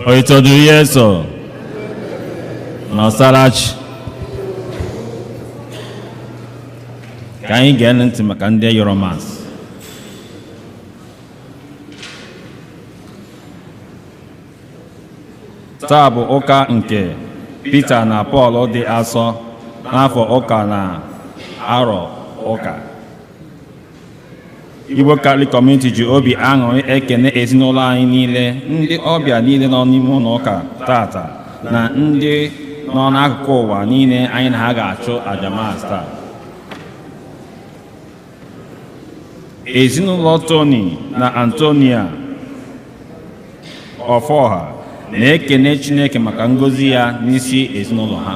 Oitoduru Yeso Nosarachi. Ka anyị gee ntị maka ndị Yoromans. Taa bụ ụka nke Peter na Paul dị asọ n'afọ ụka na arọ ụka. Igbo Catholic Community ji obi aṅụrị ekene ezinụlọ anyị niile, ndị ọbịa niile nọ n'ime ụlọ ụka tata, na ndị nọ n'akụkụ ụwa niile anyị na ha ga-achụ aja Mass taa. Ezinụlọ Tony na Antonia Ọfọha na-ekene Chineke maka ngọzi ya n'isi ezinụlọ ha.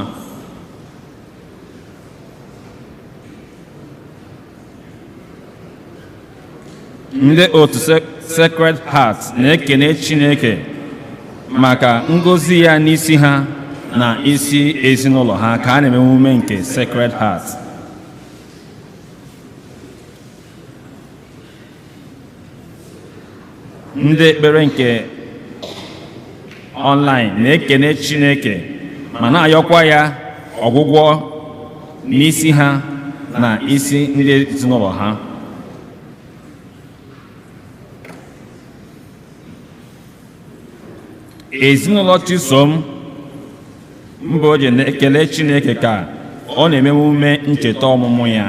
Ndị otu Sacred Heart na-ekene Chineke maka ngọzi ya n'isi ha na isi ezinụlọ ha ka a na-eme emume nke Sacred Heart. Ndị ekpere nke online na-ekene Chineke ma na-ayọkwa ya ọgwụgwọ n'isi ha na isi ndị ezinụlọ ha. Ezinụlọ Chisom Mboje na-ekele Chineke ka ọ na-eme emume ncheta ọmụmụ ya.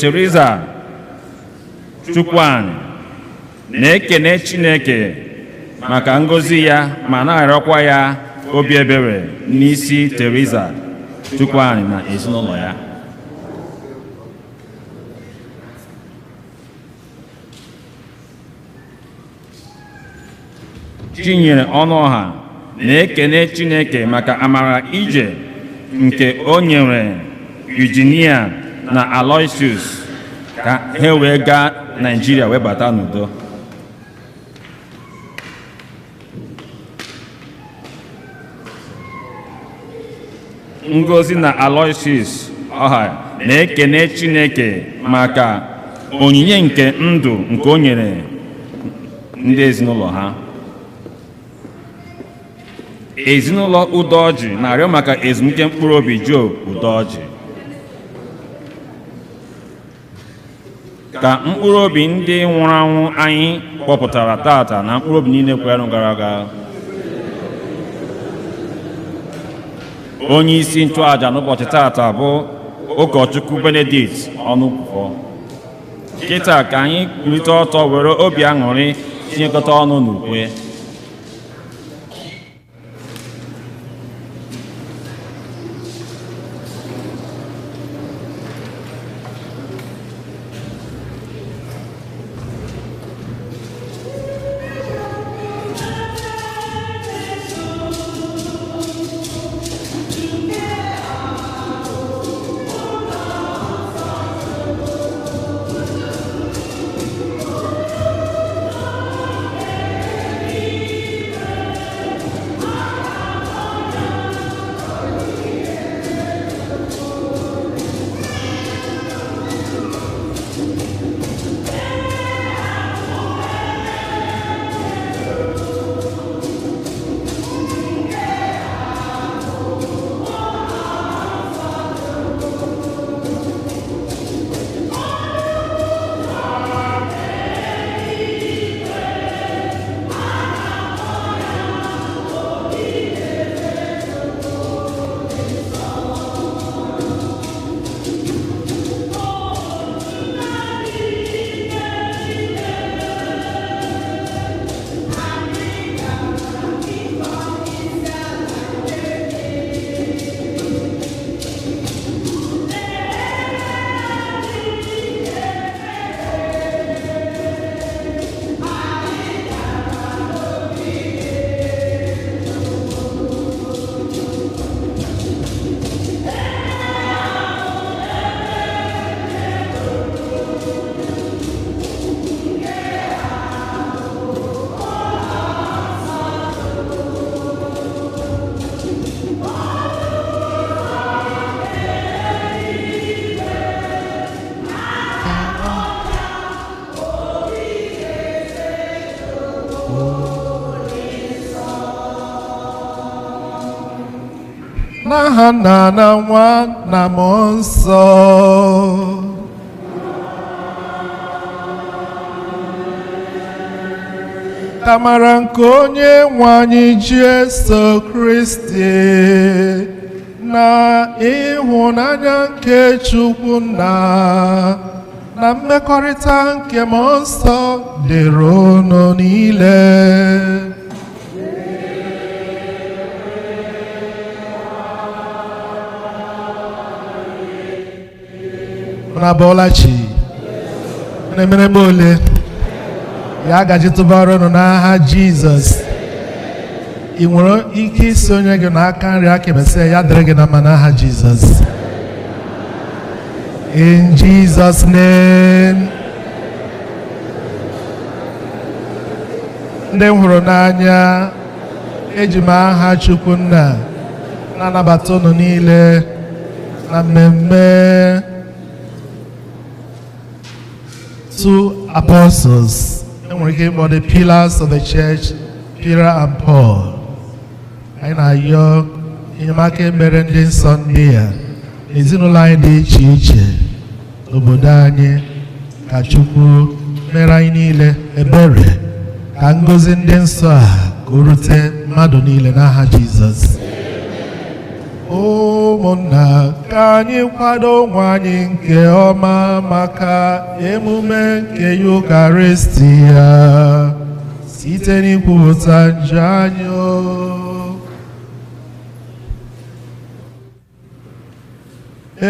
Teresa Chukwuani na-ekene Chineke maka ngọzi ya ma na-arịọkwa ya obi ebere n'isi Teresa Chukwuani na ezinụlọ ya. Chinyere Ọnụọha na-ekene Chineke maka amara ije nke o nyere Eugene na Aloysius ka ha wee gaa Nigeria wee bata n'udo. Ngozi na Aloysius Ọha na-ekene Chineke maka onyinye nke ndụ nke o nyere ndị ezinụlọ ha. Ezinụlọ Udoji na-arịọ maka ezumike mkpụrụ obi Job Udoji, ka mkpụrụ obi ndị nwụrụ anwụ anyị kpọpụtara tata na mkpụrụ obi niile kwere gara aga. Onye isi nchụaja n'ụbọchị tata bụ ụkọchukwu Benedict Ọnụkwufọ. Kịta ka anyị kulite ọtọ were obi aṅụrị tinyekọta ọnụ n'ukwe. n'aha Nna na Nwa na Mmụọ Nsọ. Ka amara nke onye nwe anyị Jesu Kristi na ịhụnanya nke Chukwu Nna na mmekọrịta nke Mmụọ Nsọ dịrị unu niile. Nabolachi na-emere m ole ya gaji tụbara unu n'aha Jizọs. Ị nwere ike isi onye gị n'aka nri aka ekpe ya dịrị gị na mma n'aha Jizọs. In Jesus' name. Ndị m hụrụ n'anya, eji m aha Chukwu Nna na-anabata unu niile na mmemme two apostles. And we came on the pillars of the church, Peter and Paul. Anyị na-ayọ enyemaka mere ndị nsọ ndị a n'ezinụlọ anyị dị iche iche n'obodo anyị, ka Chukwu mere anyị niile ebere, ka ngọzi ndị nsọ a ka o rute mmadụ niile n'aha Jizọs. Ụmụnna, ka anyị kwado onwe anyị nke ọma maka emume nke Eucharistia site n'ikwupụta njọ anyị.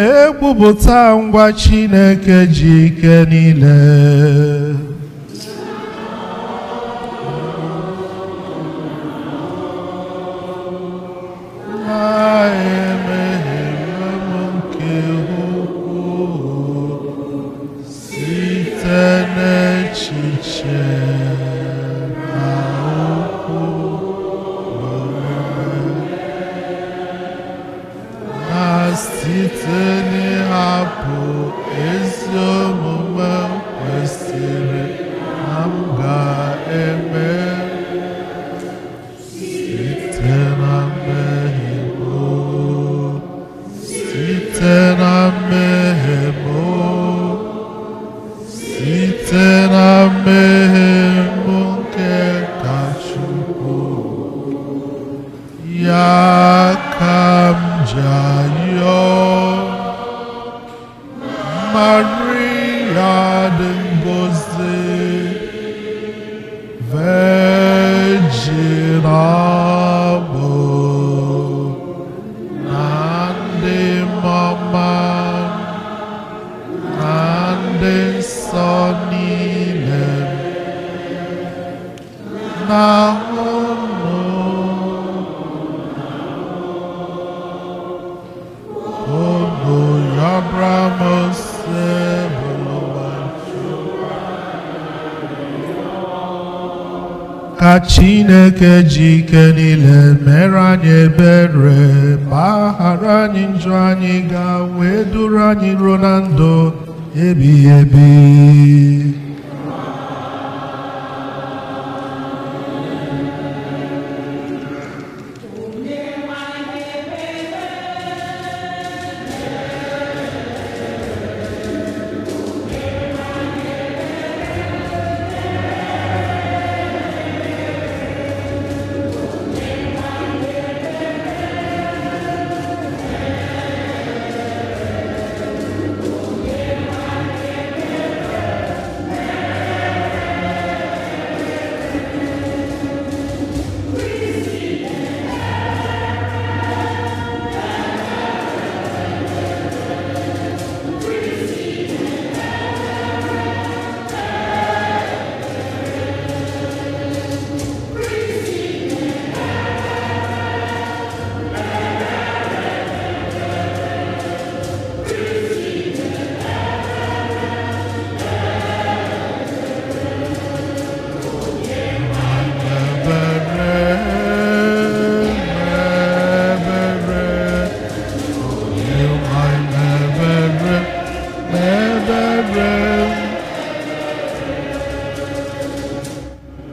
Ekwupụta ngwa Chineke ji ike niile. Ka Chineke ji ike niile mere anyị ebere, gbaghara anyị njọ anyị, ga wee duru anyị ruo na ndụ ebighị ebi.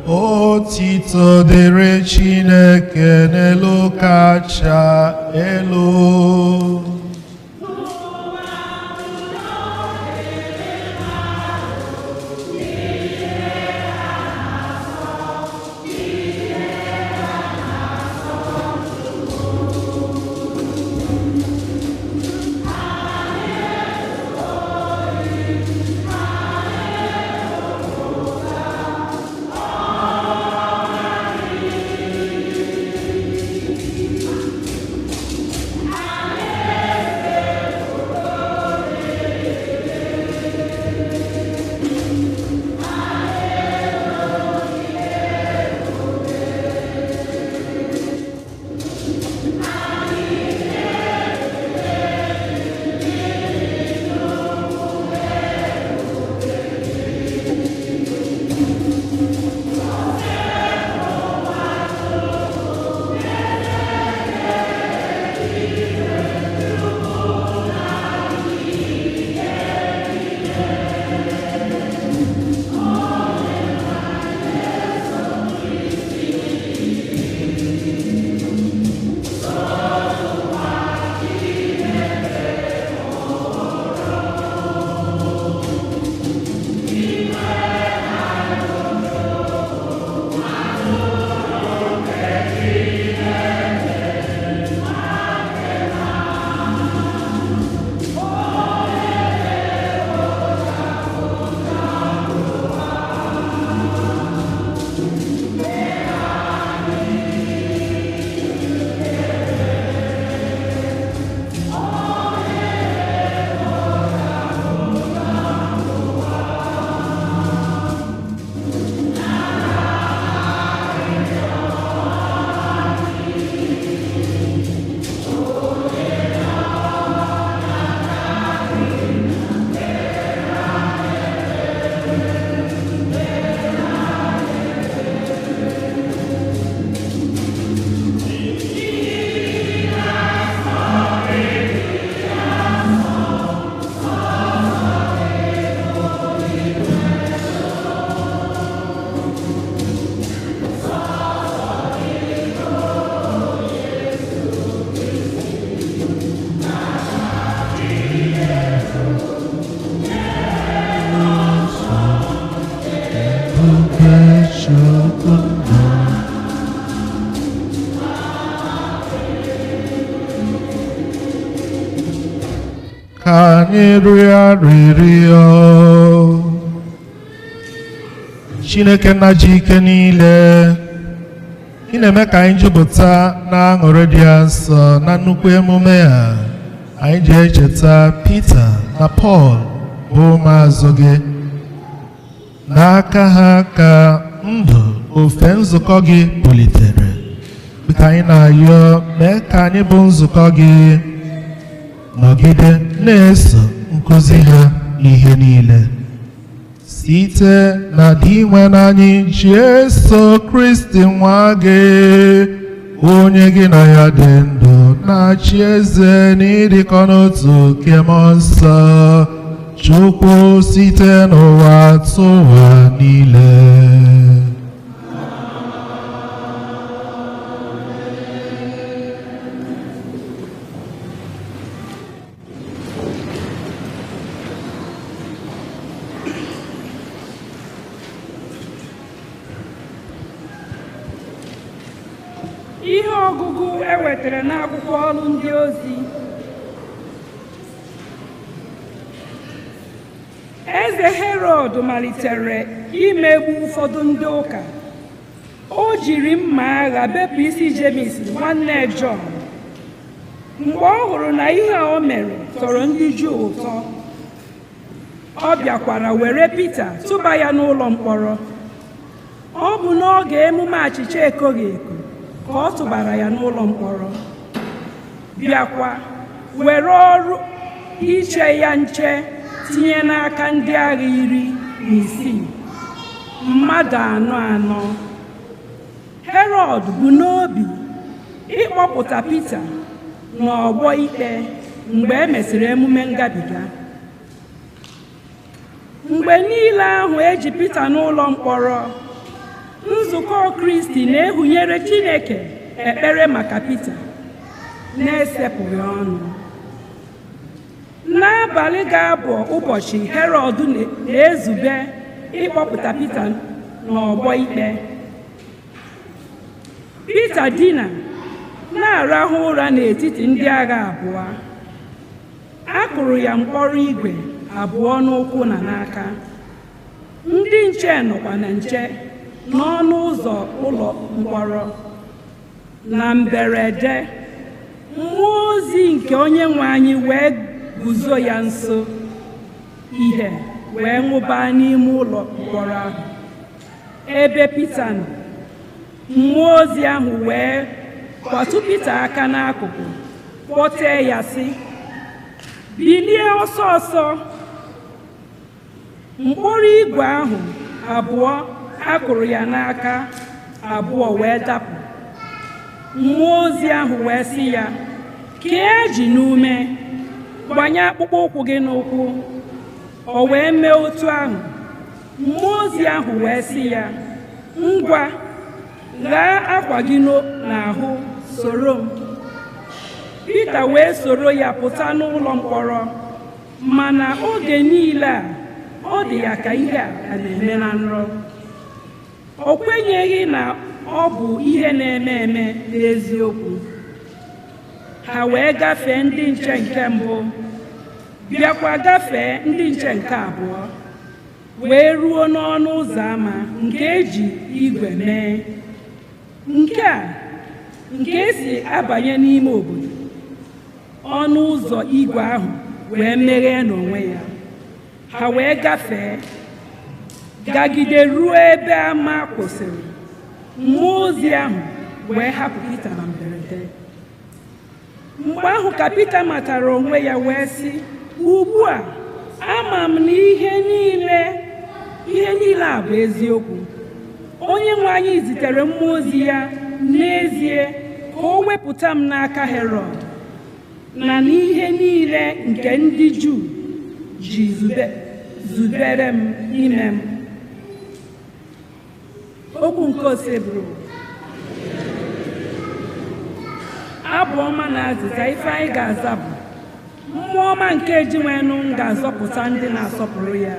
Otito dịrị Chineke n'elu kacha elu. Chineke nna ji ike niile, ị na-eme ka anyị jupụta na aṅụrị dị nsọ na nnukwu emume a. Anyị ji echeta Pita na Pọl bụ ụmụazụ gị, n'aka ha ka ndụ ofe nzukọ gị politere. Dịka anyị na-ayọ, mee ka anyị bụ nzukọ gị nọgide na-eso nkuzi ha n'ihe niile site na dị nwe n'anyị Jesu Kristi nwa gị, onye gị na ya dị ndụ na-achị eze n'ịdịkọ n'otu nke mmụọ nsọ, Chukwu site n'ụwa tụwa niile. Ihe ọgụgụ ewetara n'akwụkwọ ọrụ ndị ozi. Eze Herọd malitere imegbu ụfọdụ ndị ụka. O jiri mma agha bepụ isi Jemis nwanne Jọn. Mgbe ọ hụrụ na ihe o mere tọrọ ndị Juu ụtọ, ọ bịakwara were Pita tụba ya n'ụlọ mkpọrọ. Ọ bụ n'oge emume achịcha ekoghị eko ka ọ tụbara ya n'ụlọ mkpọrọ, bịakwa were ọrụ iche ya nche tinye n'aka ndị agha 16, mmadụ anọ. Herọd bụ n'obi ịkpọpụta Pita n'ọgbọ ikpe mgbe e mesịrị emume ngabiga. Mgbe niile ahụ eji Pita n'ụlọ mkpọrọ, nzukọ Kristi na-ehunyere Chineke ekpere maka Pita, na-esepụghị ọnụ. N'abalị ga-abụ ụbọchị Herọd na-ezube ịkpọpụta Pita n'ọgbọ ikpe. Pita dina na-arahụ ụra n'etiti ndị agha abụọ. A kụrụ ya mkpọrọ igwe abụọ n'ụkwụ na n'aka. Ndị nche nọkwa na nche n'ọnụ ụzọ ụlọ mkpọrọ. Na mberede, mmụọ ozi nke Onyenwe anyị wee guzo ya nso ihe wee nwụbaa n'ime ụlọ mkpọrọ ahụ ebe Pita nọ. Mmụọ ozi ahụ wee kwatụ Pita aka n'akụkụ kpọtee ya sị, bilie ọsọ ọsọ. Mkpọrọ igwe ahụ abụọ akụrụ ya n'aka abụọ wee dapụ. Mmụọ ozi ahụ wee sị ya, kee ji n'ume, gbanye akpụkpọ ụkwụ gị n'ụkwụ. O wee mee otu ahụ. Mmụọ ozi ahụ wee sị ya, ngwa, laa akwa gị n'ahụ, soro m. Pita wee soro ya pụta n'ụlọ mkpọrọ, mana oge niile a ọ dị ya ka ihe a na-eme na nrọ. O kwenyeghị na ọ bụ ihe na-eme eme n'eziokwu. Ha wee gafee ndị nche nke mbụ, bịakwa gafee ndị nche nke abụọ, wee ruo n'ọnụ ụzọ ámá nke eji igwe mee, nke esi abanye n'ime obodo. Ọnụ ụzọ igwe ahụ wee meghee n'onwe ya. Ha wee gafee gagide ruo ebe ama kwụsịrị. Mmụọ ozi ahụ wee hapụ Pita na mberede. Mgbe ahụ ka Pita matara onwe ya wee sị, ugbu a ama m na ihe niile a bụ eziokwu. Onyenwe anyị zitere mmụọ ozi ya n'ezie ka o wepụta m n'aka Herọd na n'ihe niile nke ndị Juu ji zubere m ime m. Okwu nke ose bụrụ abụ ọma na azịza. Ife anyị ga-aza bụ, mmụọ ọma nke Eugene ga-azọpụta ndị na-asọpụrụ ya.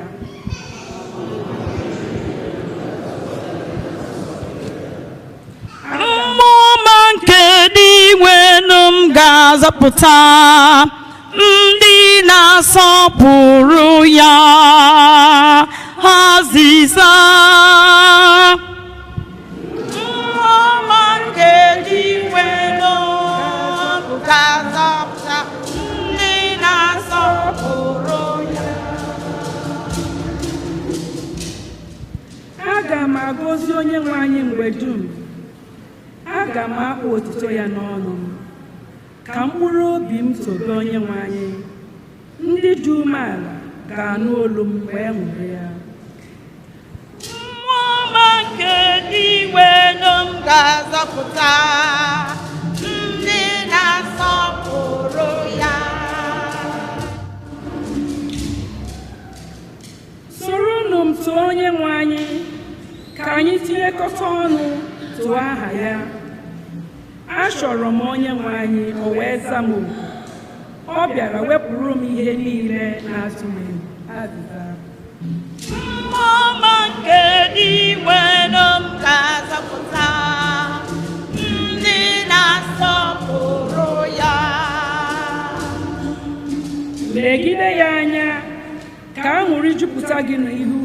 Mmụọ ọma nke Eugene ga-azọpụta ndị na-asọpụrụ ya. Azịza. Aga m agọzi Onyenwe anyị mgbe dum. Aga m akpọ otuto ya n'ọnụ m. Ka mkpụrụ obi m tobe Onyenwe anyị. Ndị dị umeala ga-anụ olu m wee ṅụrụ ya. Mmụọ ọma nke Eugene ga-azọpụta ndị na-asọpụrụ ya. Soronụ m too Onyenwe anyị, ka anyị tinyekọta ọnụ too aha ya. Achọrọ m Onyenwe anyị, o wee za m oku. Ọ bịara wepụrụ m ihe niile na-atụ m egwu. Azịza. Mmụọ ọma nke Eugene ga-azọpụta ndị na-asọpụrụ ya. Legide ya anya, ka aṅụrị jupụta gị n'ihu,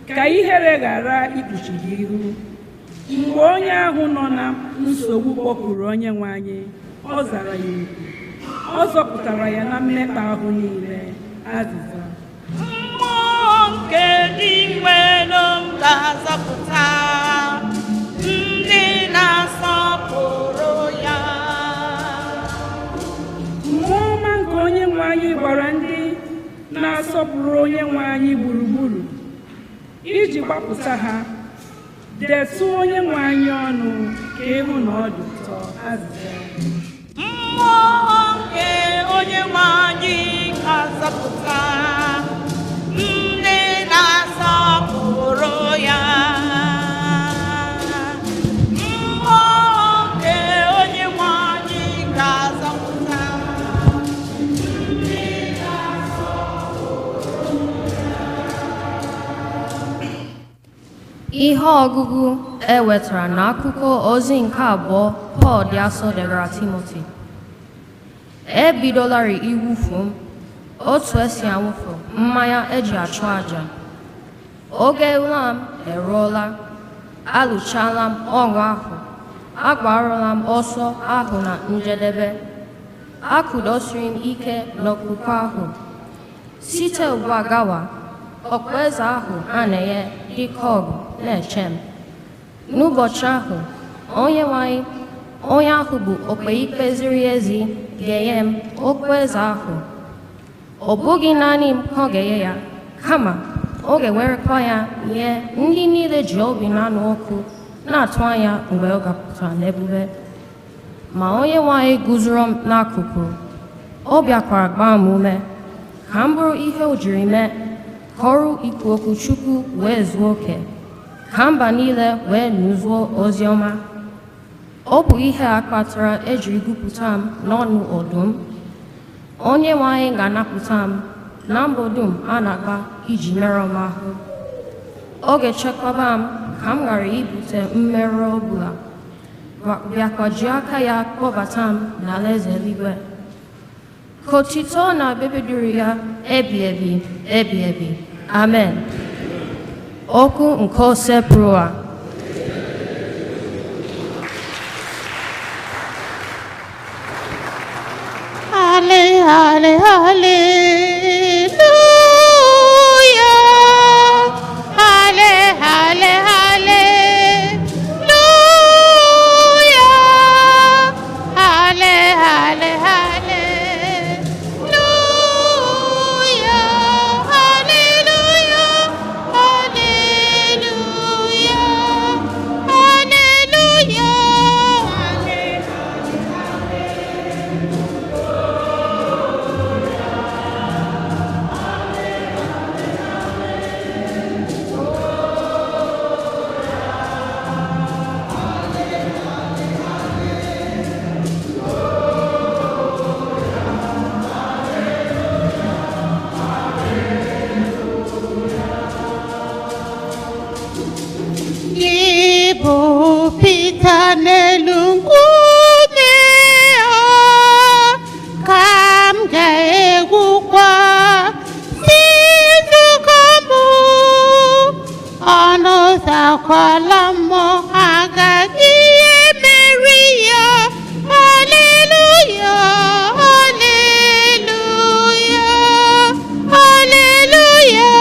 ka ihere ghara ikpuchi gị ihu. Mgbe onye ahụ nọ na nsogbu kpọkuru Onyenwe anyị, ọ zara ya oku. Ọ zọpụtara ya na mmekpa ahụ niile. Azịza. Mmụọ nke Eugene ga-azọpụta ndị na-asọpụrụ ya. Mmụọ ọma nke Onyenwe anyị gbara ndị na-asọpụrụ Onyenwe anyị gburugburu iji gbapụta ha. Detụ Onyenwe anyị ọnụ ka ịhụ na ọ dị ụtọ. Azịza. Mmụọ nke Onyenwe anyị ga-azọpụta ndị na-asọpụrụ ya. Mmụọ nke Onyenwe anyị ga-azọpụta Ihe ọgụgụ e wetara n'akụkọ ozi nke abụọ Pọl dị asọ degara Timoti. Ebidolarị iwufu m otu esi awụfu mmanya eji achụ aja. Oge ụla m eruola, alụchala m ọrụ ahụ, agbarụla m ọsọ ahụ na njedebe, akụdosiri m ike n'okwukwe ahụ. Site ugbu a gawa, okpueze ahụ a na-enye dịka ọgụ na-eche m. N'ụbọchị ahụ, onye ahụ bụ okpe-ikpe ziri ezi ga-enye m okpueze ahụ. Ọ bụghị naanị m ka ọ ga-enye ya, kama ọ ga-ewerekwa ya nye ndị niile ji obi na-anụ ọkụ na-atụ anya mgbe ọ gapụtara n'ebube. Ma Onyenwe guzoro m n'akụkụ, ọ bịakwara gbaa m ume ka m bụrụ ihe o jiri mee ka ọrụ ikwu okwu Chukwu wee zuo oke, ka mba niile wee nụzuo ozi ọma. Ọ bụ ihe a kpatara ejiri gụpụta m n'ọnụ ọdụm. Onyenwe anyị ga-anapụta m na mbọ dum a na-agba iji merụọ m ahụ. Ọ ga-echekwaba m ka m ghara ibute mmerụ ọbụla, bịakwa ji aka ya kpọbata m n'alaeze eluigwe. Ka otito na ebebeduru ya ebi ebi ebi ebi. Amen. Okwu nke osepụrụ a. Halle, halle, hallelujah. Halle, halle, hallelujah. Halle, halle, hallelujah. Hallelujah. Hallelujah. Igbo pita n'elu nkume a, ka m ga-egwukwa nzukọ mbụ. Ọnụ ụzọkwala mmụọ agaghị emeri ya. Haleluya, haleluya, haleluya.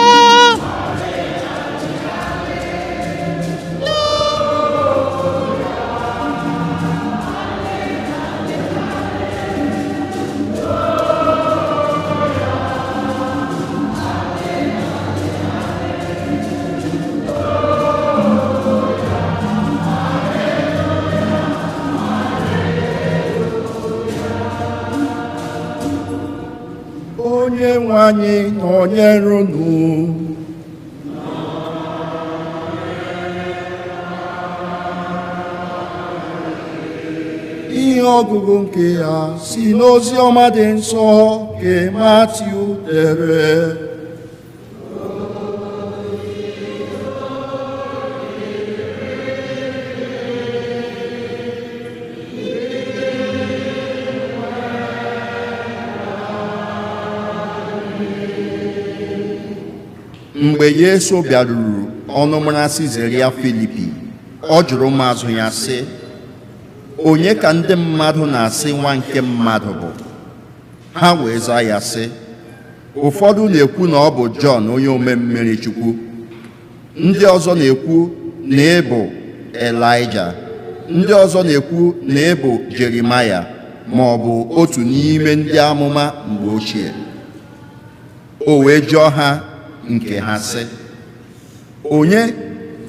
Onyenwe anyị nọnyere unu. Ihe ọgụgụ nke ya si n'ozi ọma dị nsọ nke Matiu dere. Mgbe Yesu bịaruru ọnụmara Sizaria Filipi, ọ jụrụ ụmụazụ ya sị, onye ka ndị mmadụ na-asị nwa nke mmadụ bụ? Ha wee zaa ya sị, ụfọdụ na-ekwu na ọ bụ Jọn onye omemmiri Chukwu, ndị ọzọ na-ekwu na ị bụ Elaịja, ndị ọzọ na-ekwu na ị bụ Jeremaya ma ọ bụ otu n'ime ndị amụma mgbe ochie. O wee jụọ ha nke ha sị, onye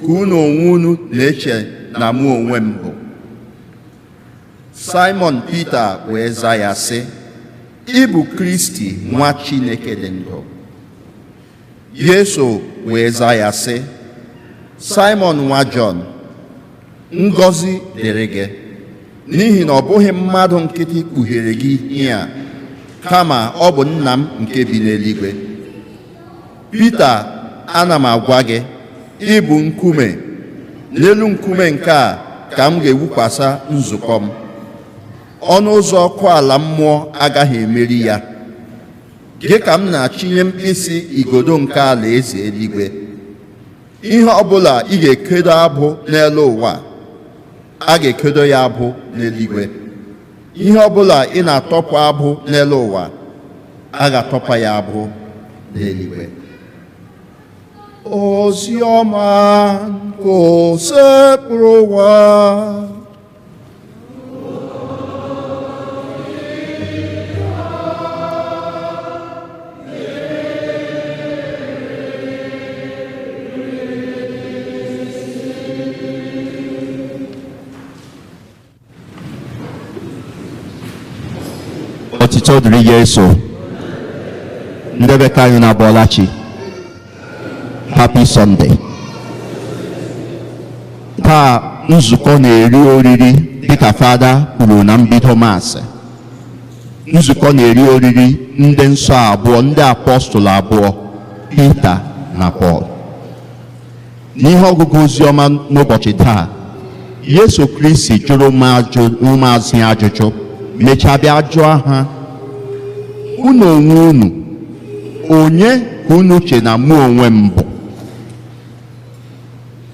ka unu onwe unu na-eche na mụ onwe m bụ? Simon Peter wee zaa ya sị, ị bụ Kristi nwa Chineke dị ndụ. Yesu wee zaa ya sị, Simon nwa Jọn, ngọzi dịrị gị, n'ihi na ọ bụghị mmadụ nkịtị kpughere gị ihe a, kama ọ bụ nna m nke bi n'eluigwe. Pita, ana m agwa gị, ị bụ nkume n'elu nkume nke a ka m ga-ewukwasa nzukọ m. Ọnụ ụzọ ọkụ ala mmụọ agaghị emeri ya. Gị ka m na-achịnye mkpịsị igodo nke ala eze eluigwe. Ihe ọbụla ị ga-ekedo abụ n'elu ụwa, a ga-ekedo ya abụ n'eluigwe. Ihe ọbụla ị na-atọpụ abụ n'elu ụwa, a ga-atọpa ya abụ n'eluigwe. Ozi ọma nke osepụrụ ụwa. Otito dịrị Yesu. Ndị be ka anyị na-abọọla chi. Happy Sunday. Taa nzukọ na-eri oriri dịka Fada kwuru na mbido Maasị. Nzukọ na-eri oriri ndị nsọ abụọ, ndị apọstụl abụọ, Pita na Pọl. N'ihe ọgụgụ oziọma n'ụbọchị taa, Yesu Kristi jụrụ ụmụazụ ya ajụjụ, mechaa bịa jụọ ha, unu onwe unu, onye ka unu che na mụ onwe m bụ?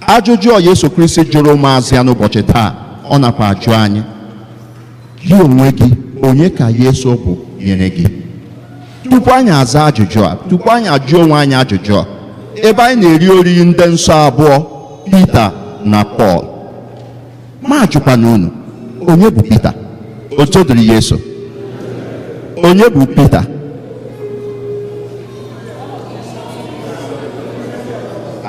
Ajụjụ Yesu Kristi jụrụ ụmụazụ ya n'ụbọchị taa, ọ nakwa ajụ anyị, gị onwe gị, onye ka Yesu bụ nyere gị? Tupu anyị aza ajụjụ a, tupu anyị ajụ onwe anyị ajụjụ a, ebe anyị na-eri oriri ndị nsọ abụọ, Pita na Pọl, ma ajụkwana unu, onye bụ Pita? Otito dịrị Yesu. Onye bụ Pita?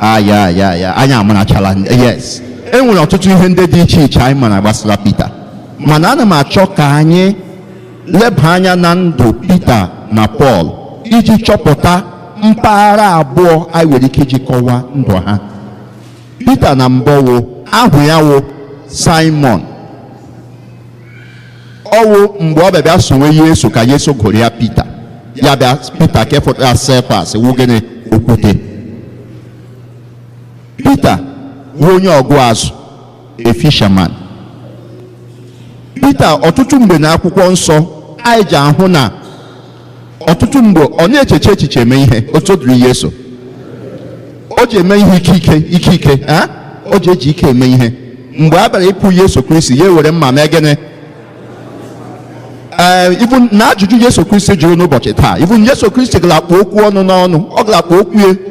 Ya anyị amarachala. Yes, e nwere ọtụtụ ihe ndị dị iche iche anyị mara gbasara Pita, mana ana m achọ ka anyị leba anya na ndụ Pita na Pọl iji chọpụta mpaghara abụọ anyị nwere ike iji kọwaa ndụ ha. Pita na mbụ ahụ ya wụ Simon. Ọwụ mgbe ọ bịa sonwe Yesu ka Yesu gụrụ ya Pita. Ya bịa Pita ka efọtara Sefas wugene okwute. Pita bụ onye ọgụ azụ, a fisherman. Pita ọtụtụ mgbe na akwụkwọ nsọ anyị ji ahụ na ọtụtụ mgbe ọ na-echeche echiche eme ihe. Otito dịrị Yesu. O ji eme ihe ike. O ji eji ike eme ihe. Mgbe a bịara ịpụ Yesu Kristi, ya were mma mee gịnị? Even na ajụjụ Yesu Kristi jụrụ n'ụbọchị taa, even Yesu Kristi galakpụ okwu ọnụ n'ọnụ, ọ galakpụ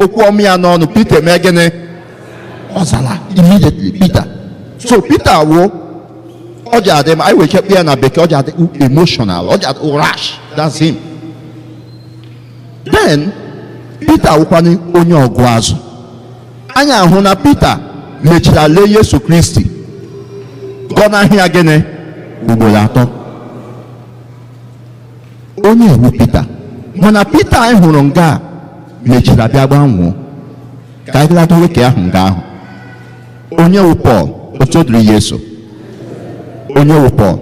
okwu ọmụ ya n'ọnụ, Pita eme gịnị? Ọ zara immediately, Pita. So Pita wụ, ọ ji adị, anyị wee chekwa ya na bekee, ọ ji adị emotional, ọ ji adị rash. That's him. Then Pita wụkwanụ onye ọgụ azụ. Anyị ahụ na Pita mechara lee Yesu Kristi gọnahụ ya gịnị ugboro 3. Onye ewu Pita, mana Pita anyị hụrụ nga mechara bịa gbanwụọ ka anyị lata nwoke ahụ nga ahụ. Onye wụ Pọl? Otito dịrị Yesu. Onye wụ Pọl?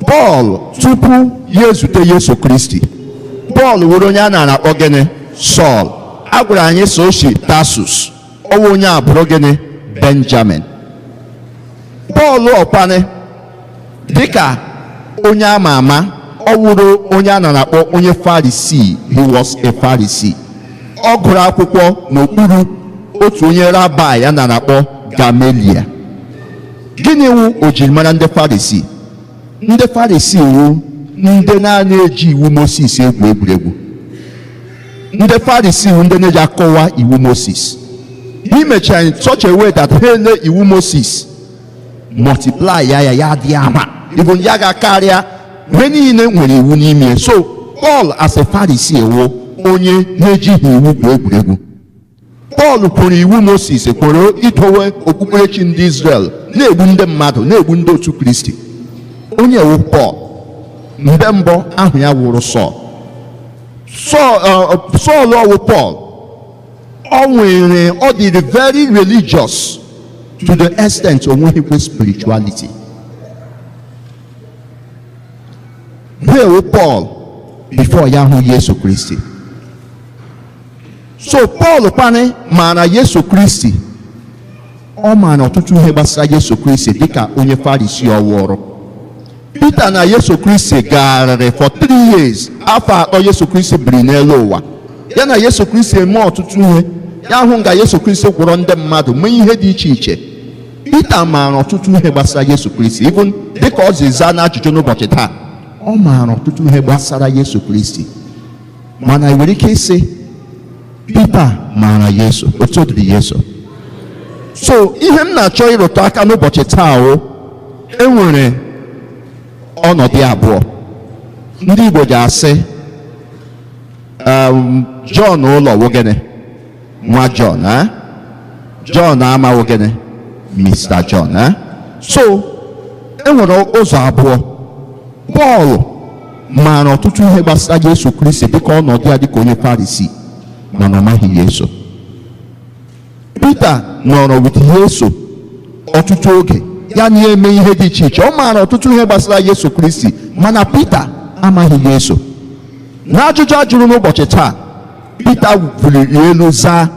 Pọl tupu ya ezute Yesu Kristi, Pọl wụrụ onye a na-akpọ gịnị? Sọl. A gwara anyị so o si Tarsus. Ọ wụ onye abụrụ gịnị? Benjamin. Pọl ọkwanị dịka onye ama ama, ọ wụrụ onye a na-akpọ onye Farisii. He was a Pharisee. Ọ gụrụ akwụkwọ n'okpuru otu onye rabai a na-akpọ Gamelia. Gịnị wụ ojirimara ndị Farisii? Ndị Farisii wụ ndị na-eji iwu Moses egwu egwuregwu. Ndị Farisii wụ ndị na-eji akọwa iwu Moses. He mechara in such a way that ha ele iwu Moses multiply ya dị ama, even ya ga-akarịa ihe niile nwere iwu n'ime. So Paul as a Pharisee wụ onye na-ejighị iwu bụ egwuregwu. Paul kwuru iwu Moses, kwuru idowe okpukperechi ndị Israel, na-egbu ndị mmadụ, na-egbu ndị otu Kristi. Onye wụ Paul. Mgbe mbụ ahụ ya wụrụ Sọl. Sọl ọwụ Paul. Ọ dị very religious to the extent of onweghịkwe spirituality. Mgbe wụ Paul before ya hụ Yesu Kristi. So Paul kwanị maara Yesu Kristi ọ maara ọtụtụ ihe gbasara Yesu Kristi dịka onye Farisi ọwụrụ. Pita na Yesu Kristi gagharịrị for 3 years, afọ atọ Yesu Kristi biri n'elu ụwa. Ya na Yesu Kristi eme ọtụtụ ihe, ya hụ nga Yesu Kristi gwọrọ ndị mmadụ, mee ihe dị iche iche. Pita maara ọtụtụ ihe gbasara Yesu Kristi, even dịka ọ zịza n'ajụjụ n'ụbọchị taa, ọ maara ọtụtụ ihe gbasara Yesu Kristi. Mana nwere ike ịsị Pita maara Yesu, otu ọ dịrị Yesu. So ihe m na-achọ ịrụtụ aka n'ụbọchị taa o, enwere ọnọdụ abụọ. Ndị Igbo ji asị John ụlọ wogene nwa John, John ama wogene Mr. John. So enwere ụzọ abụọ. Pọl maara ọtụtụ ihe gbasara Yesu Kristi dịka ọnọdụ ya dịka onye Farisi, mana ọ maghị Yesu. Pita nọrọ with Yesu ọtụtụ oge, ya na-eme ihe dị iche iche. Ọ maara ọtụtụ ihe gbasara Yesu Kristi, mana Pita amaghị Yesu. N'ajụjụ a jụrụ n'ụbọchị taa, Pita buliri elu zaa,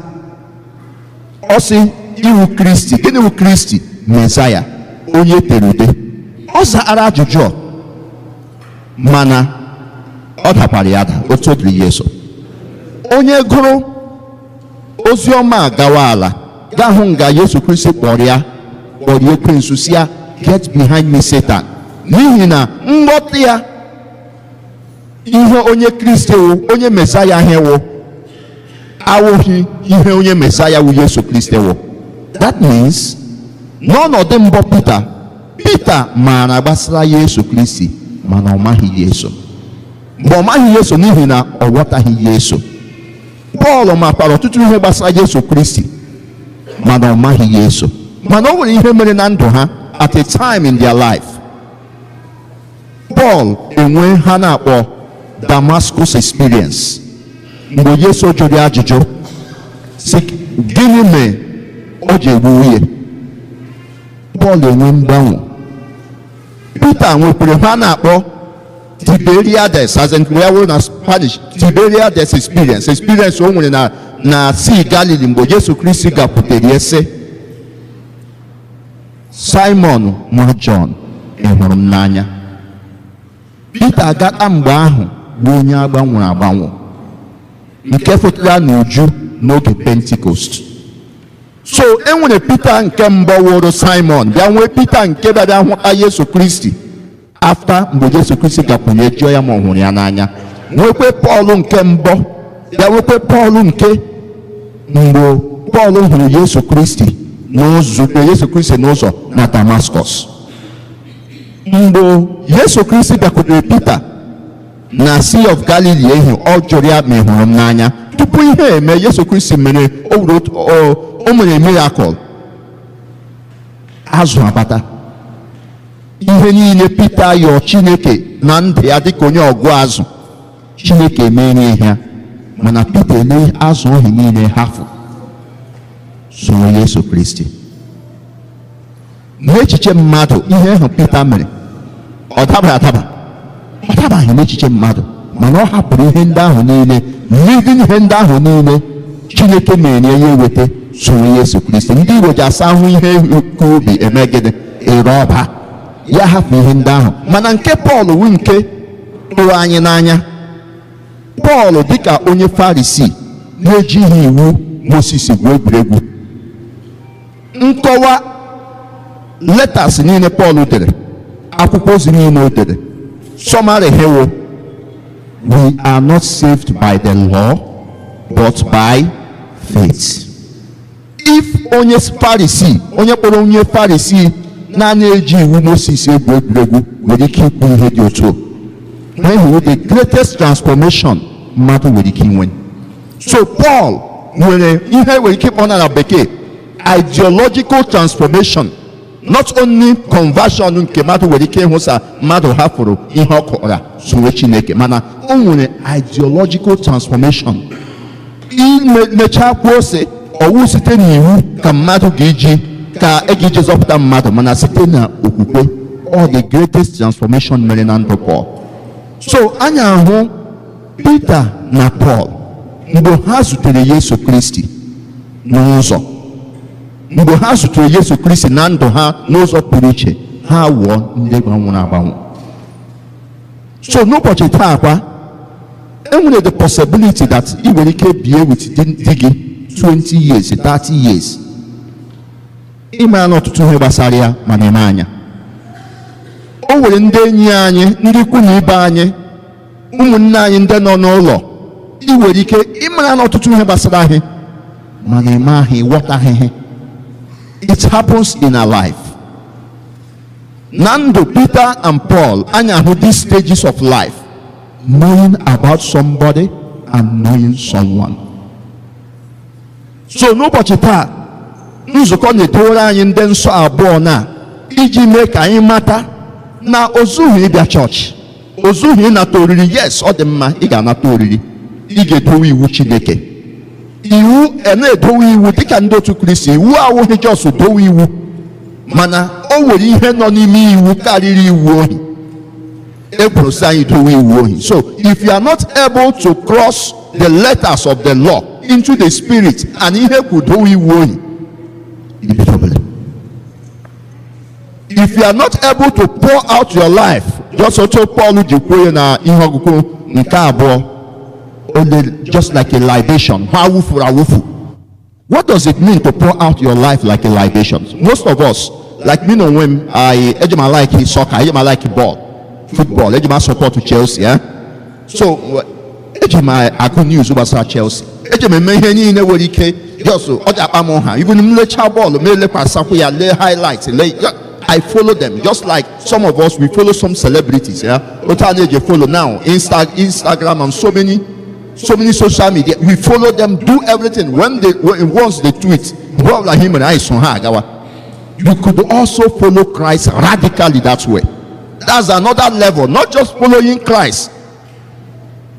ọ sị iwu Kristi. Gịnị wụ Kristi? Mesaya, onye tere ude. Ọ zara ajụjụ a, mana ọ dakwara ya ada, otu ọ dịrị Yesu. Onye gụrụ ozi ọma gawa ala, gaa hụ nga Yesu Kristi kpọrọ ekwensu si ya, get behind me Satan. N'ihi na nghọta ya ihe onye Kristi wụ, onye Mesaya ahụ wụ, awụghị ihe onye Mesaya wụ Yesu Kristi wụ. That means n'ọnọdụ mbụ Pita maara gbasara Yesu Kristi, mana ọ maghị Yesu. Mgbe ọ maghị Yesu n'ihi na ọ ghọtaghị Yesu. Pọl makwara ọtụtụ ihe gbasara Yesu Kristi, mana ọ maghị Yesu. Mana o nwere ihe mere na ndụ ha at a time in their life. Pọl enwe ha na-akpọ Damascus experience. Mgbe Yesu jụrụ ajụjụ sị gịnị mere o ji egbu nwunye, Pọl enwe mgbanwe. Pita nwekwara ha na-akpọ Tiberiades, as in where na Spanish, Tiberiades experience o nwere na Sea Galilee mgbe Yesu Kristi gakwutere ya sị, Simon nwa John, ị hụrụ m n'anya. Pita agata mgbe ahụ bụ onye agbanwere agbanwe, nke fụtara n'uju n'oge Pentecost. So enwere Pita nke mbụ wụrụ Simon, bịa nwee Pita nke bịara hụta Yesu Kristi after mgbe Yesu Kristi gakwunye jụọ ya ma ọ hụrụ ya n'anya. Nwekwe Pọl nke mbụ, bịa nwekwe Pọl nke mgbe Pọl hụrụ Yesu Kristi n'ụzọ na Damascus. Mgbe Yesu Kristi bịakwutere Pita na Sea of Galilee ehi, ọ jụrụ ya ma ị hụrụ m n'anya. Tupu ihe eme, Yesu Kristi mere o mere miracle. Azụ abata. Ihe niile Pita yọọ Chineke na ndụ ya dịka onye ọgụ azụ, Chineke emere ihe ya, mana Pita ele azụ ohi niile hafụ soro Yesu Kristi. N'echiche mmadụ, ihe ahụ Pita mere ọ dabaghị n'echiche mmadụ, mana ọ hapụrụ ihe ndị ahụ niile, leaving ihe ndị ahụ niile Chineke mere ya eweta soro Yesu Kristi. Ndị Igbo ji asa ahụ ihe nke obi emegide ere ọba, ya hapụ ihe ndị ahụ. Mana nke Pọl wu nke tụrụ anyị n'anya. Pọl dịka onye Farisi na-ejighị iwu Moses gwuo egwuregwu. Nkọwa letters niile Pọl dere, akwụkwọ ozi niile o dere, summary hewo, we are not saved by the law but by faith. If onye Pharisee, onye kpọrọ onye Pharisee na-eji iwu Moses egwu egwuregwu nwere ike ikwu ihe dị otu, when the greatest transformation mmadụ nwere ike inwe. So Paul nwere ihe nwere ike ịkpọ na bekee ideological transformation, not only conversion nke mmadụ nwere ike ịhụ sa mmadụ hafụrụ ihe ọ kọrọ soro Chineke, mana o nwere ideological transformation. Imecha kwuo sị ọwụ site n'iwu ka mmadụ ga-eji zọpụta mmadụ, mana site na okwukwe. All the greatest transformation mere na ndụ Paul. So anyị ahụ Peter na Paul mgbe ha zutere Yesu Kristi n'ụzọ, mgbe ha zutere Yesu Kristi na ndụ ha n'ụzọ pụrụ iche, ha wụọ ndị gbanwere agbanwe. So n'ụbọchị taa kwa, enwere the possibility that ị nwere ike bie with di gị 20 years, 30 years. Ịmara na ọtụtụ ihe gbasara ya ma na-eme anya. O nwere ndị enyi anyị, ndị ikwu na ibe anyị, ụmụnne anyị ndị nọ n'ụlọ, ị nwere ike ịmara na ọtụtụ ihe gbasara ha ma na-eme ahụ ịghọtaghị ihe. It happens in our life. Na ndụ Peter and Paul, anyị ahụ these stages of life, knowing about somebody and knowing someone. So n'ụbọchị taa, nzukọ na-edowere anyị ndị nsọ abụọ na iji mee ka anyị mata na ozughị ịbịa chọọchị, ozughị ịnata oriri. Yes, ọ dị mma, ị ga-anata oriri, ị ga-edowe iwu Chineke. Iwu na-edowe iwu dịka ndị otu Kristi. Iwu awụghị jọs dowe iwu, mana o nwere ihe nọ n'ime iwu karịrị iwu ohi. Ekwurusi anyị dowe iwu ohi. So if you are not able to cross the letters of the law into the spirit and ihe kwu dowe iwu ohi, you'll be trouble. If you are not able to pour out your life, just also Paul ji na ihe ọgụgụ nke abụọ, just like a libation. What does it mean to pour out your life like a libation? Most of us, like me, when I like soccer, I like ball, football, I support to Chelsea. Yeah? So, I good news about Chelsea. Even highlights. I follow them, just like some of us, we follow some celebrities. Yeah, follow now Instagram and so many social media. We follow them, do everything. Once they tweet, you could also follow Christ radically that way. That's another level, not just following Christ.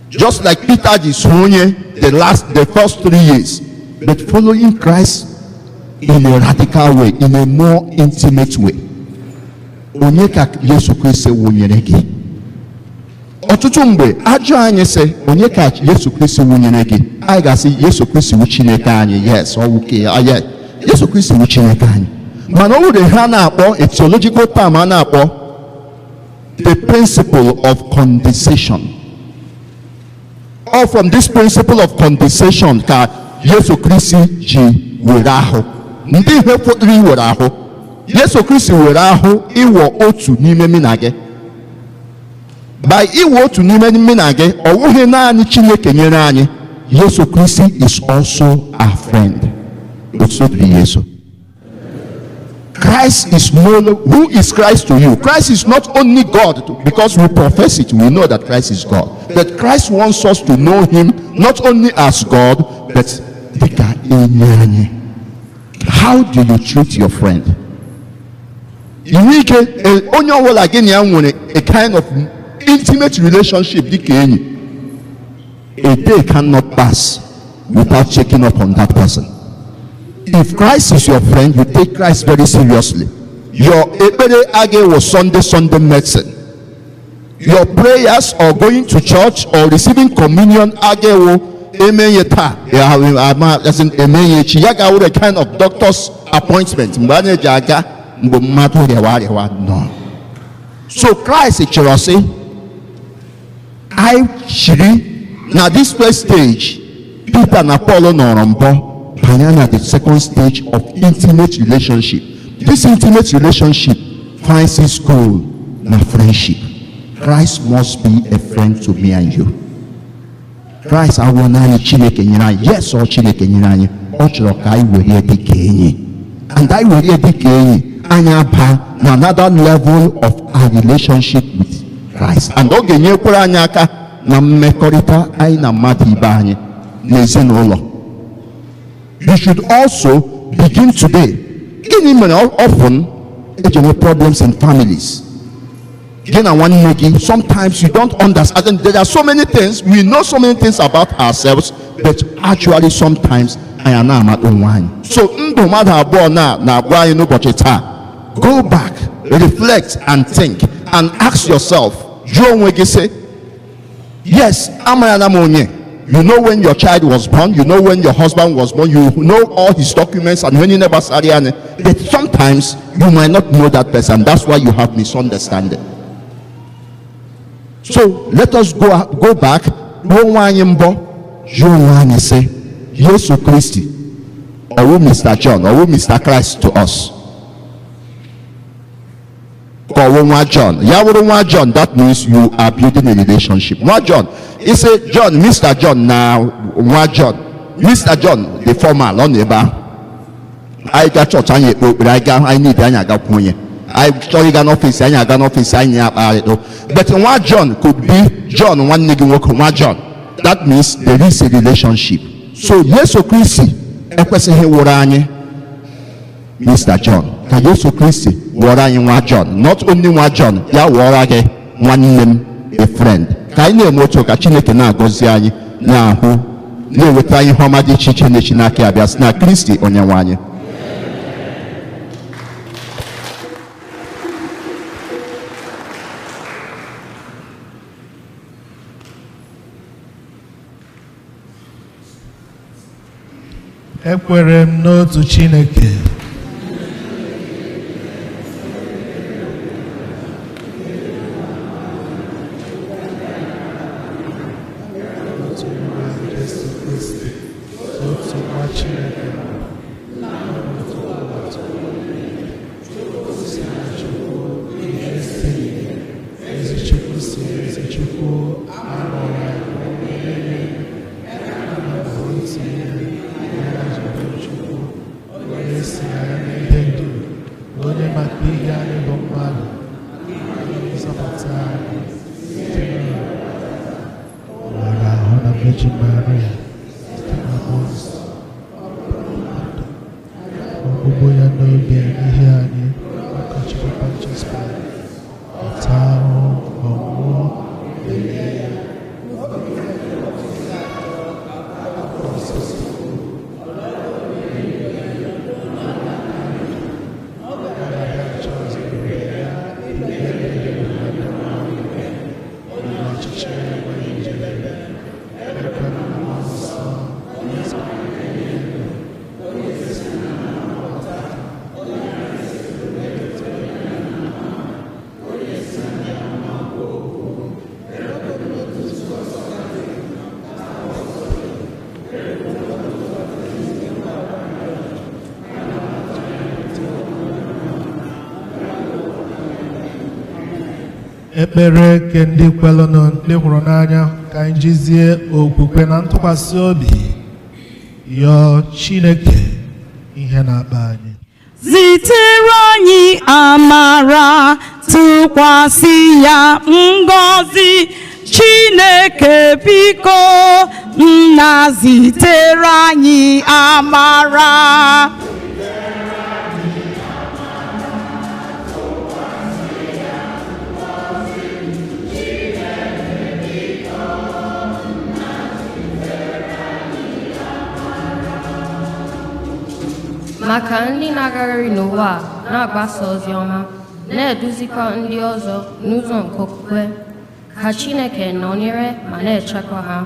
Just like Peter did the first 3 years, but following Christ in a radical way, in a more intimate way. Onye ka Yesu Kristi wụnyere gị? Ọtụtụ mgbe ajọ anyị sị onye ka Yesu Kristi wụnyere gị, anyị ga-asị Yesu Kristi wụ Chineke anyị. Yes, ọ wụke Yesu Kristi wụ Chineke anyị. Mana o nwere ha na-akpọ a theological term a na-akpọ the principle of condensation. Or from this principle of condensation ka Yesu Kristi ji were ahụ. Ndị ihe pụtara iwere ahụ, Yesu Kristi were ahụ ịwọ otu n'ime mụ na gị. By ịwọ otu n'ime mụ na gị, ọ wụghị naanị Chineke nyere anyị. Yesu Kristi is also our friend. Otu dị Yesu. Christ is no. Who is Christ to you? Christ is not only God, because we profess it, we know that Christ is God. But Christ wants us to know Him not only as God, but how do you treat your friend? A kind of intimate relationship. A day cannot pass without checking up on that person. If Christ is your friend, you take Christ very seriously. Your ebere age was Sunday medicine. Your prayers or going to church or receiving communion age wo a kind of doctor's appointment. No. So Christ is now this first stage, Peter and Apollo Norombo, at the second stage of intimate relationship. This intimate relationship finds its goal in friendship. Christ must be a friend to me and you. Christ, I want to yes, or Chineke nyiranye. And I will another level of our relationship with Christ. And you should also begin today. Often, problems in families. Sometimes you don't understand. There are so many things. We know so many things about ourselves, but actually sometimes I am not my own wine. So, go back, reflect, and think, and ask yourself, yes, am I an ammonia? You know when your child was born, you know when your husband was born, you know all his documents and when you never study. But sometimes you might not know that person. That's why you have misunderstanding. So let us go back. You say, Jesus Christ, or Mr. John, or Mr. Christ to us. John. John, that means you are building a relationship. John. He said, John, Mr. John, now, John. Mr. John, the formal, on the bar. I got your time, I need I got an office, I got an office, but one John could be John, one nigga work, one John. That means there is a relationship. So, yes, Christ, a person here, Mr. John. Yesu Christ wara anyị nwa John, not only nwa John, ya wara gị nwanne m, a friend. Ka anyị na-eme otu ka Chineke na-agọzi anyị na-ahụ na-eweta ihe ọma dị iche iche na-echi n'aka abịa sị na Kristi onyenwe anyị. Ekwere m n'otu Chineke. Ekpere ke ndị kwelụnụ ndị hụrụ n'anya ka anyị jizie okwukwe na ntụkwasị obi yọọ Chineke ihe na-akpa anyị. Zitere anyị amara, tụkwasị ya ngọzi. Chineke biko, nna zitere anyị amara. Maka ndị na-agagharị n'ụwa na-agbasa ozi ọma, na-eduzikwa ndị ọzọ n'ụzọ nke okwukwe, ka Chineke nọnyere ma na-echekwa ha,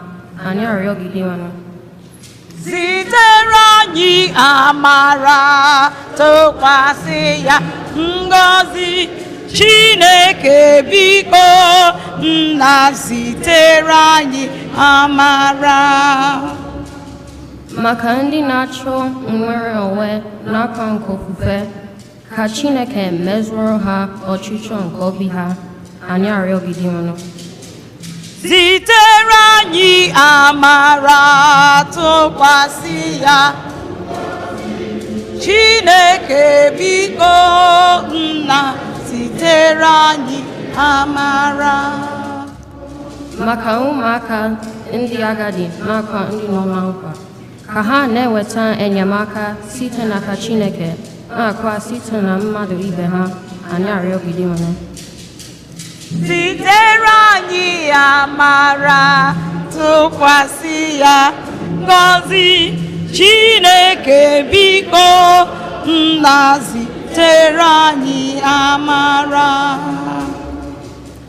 anyị arịọ gị dị ọnụ. Zitere anyị amara, tụkwasị ya ngọzi. Chineke biko, nna zitere anyị amara. Maka ndị na-achọ nnwere onwe n'aka nke ofufe, ka Chineke mezuoro ha ọchịchọ nke obi ha, anyị arịọ gị dị ọnụ. Zitere anyị amara, tụkwasị ya. Chineke biko, nna zitere anyị amara. Maka ụmụaka ndị agadi n'aka ndị nọ na nkwa, ka ha na-enweta enyemaka site n'aka Chineke, na-akwa site na mmadụ ibe ha, anyị arịọ gị dị ọnụ. Zitere anyị amara, tụkwasị ya ngọzi. Chineke biko, nna zitere anyị amara.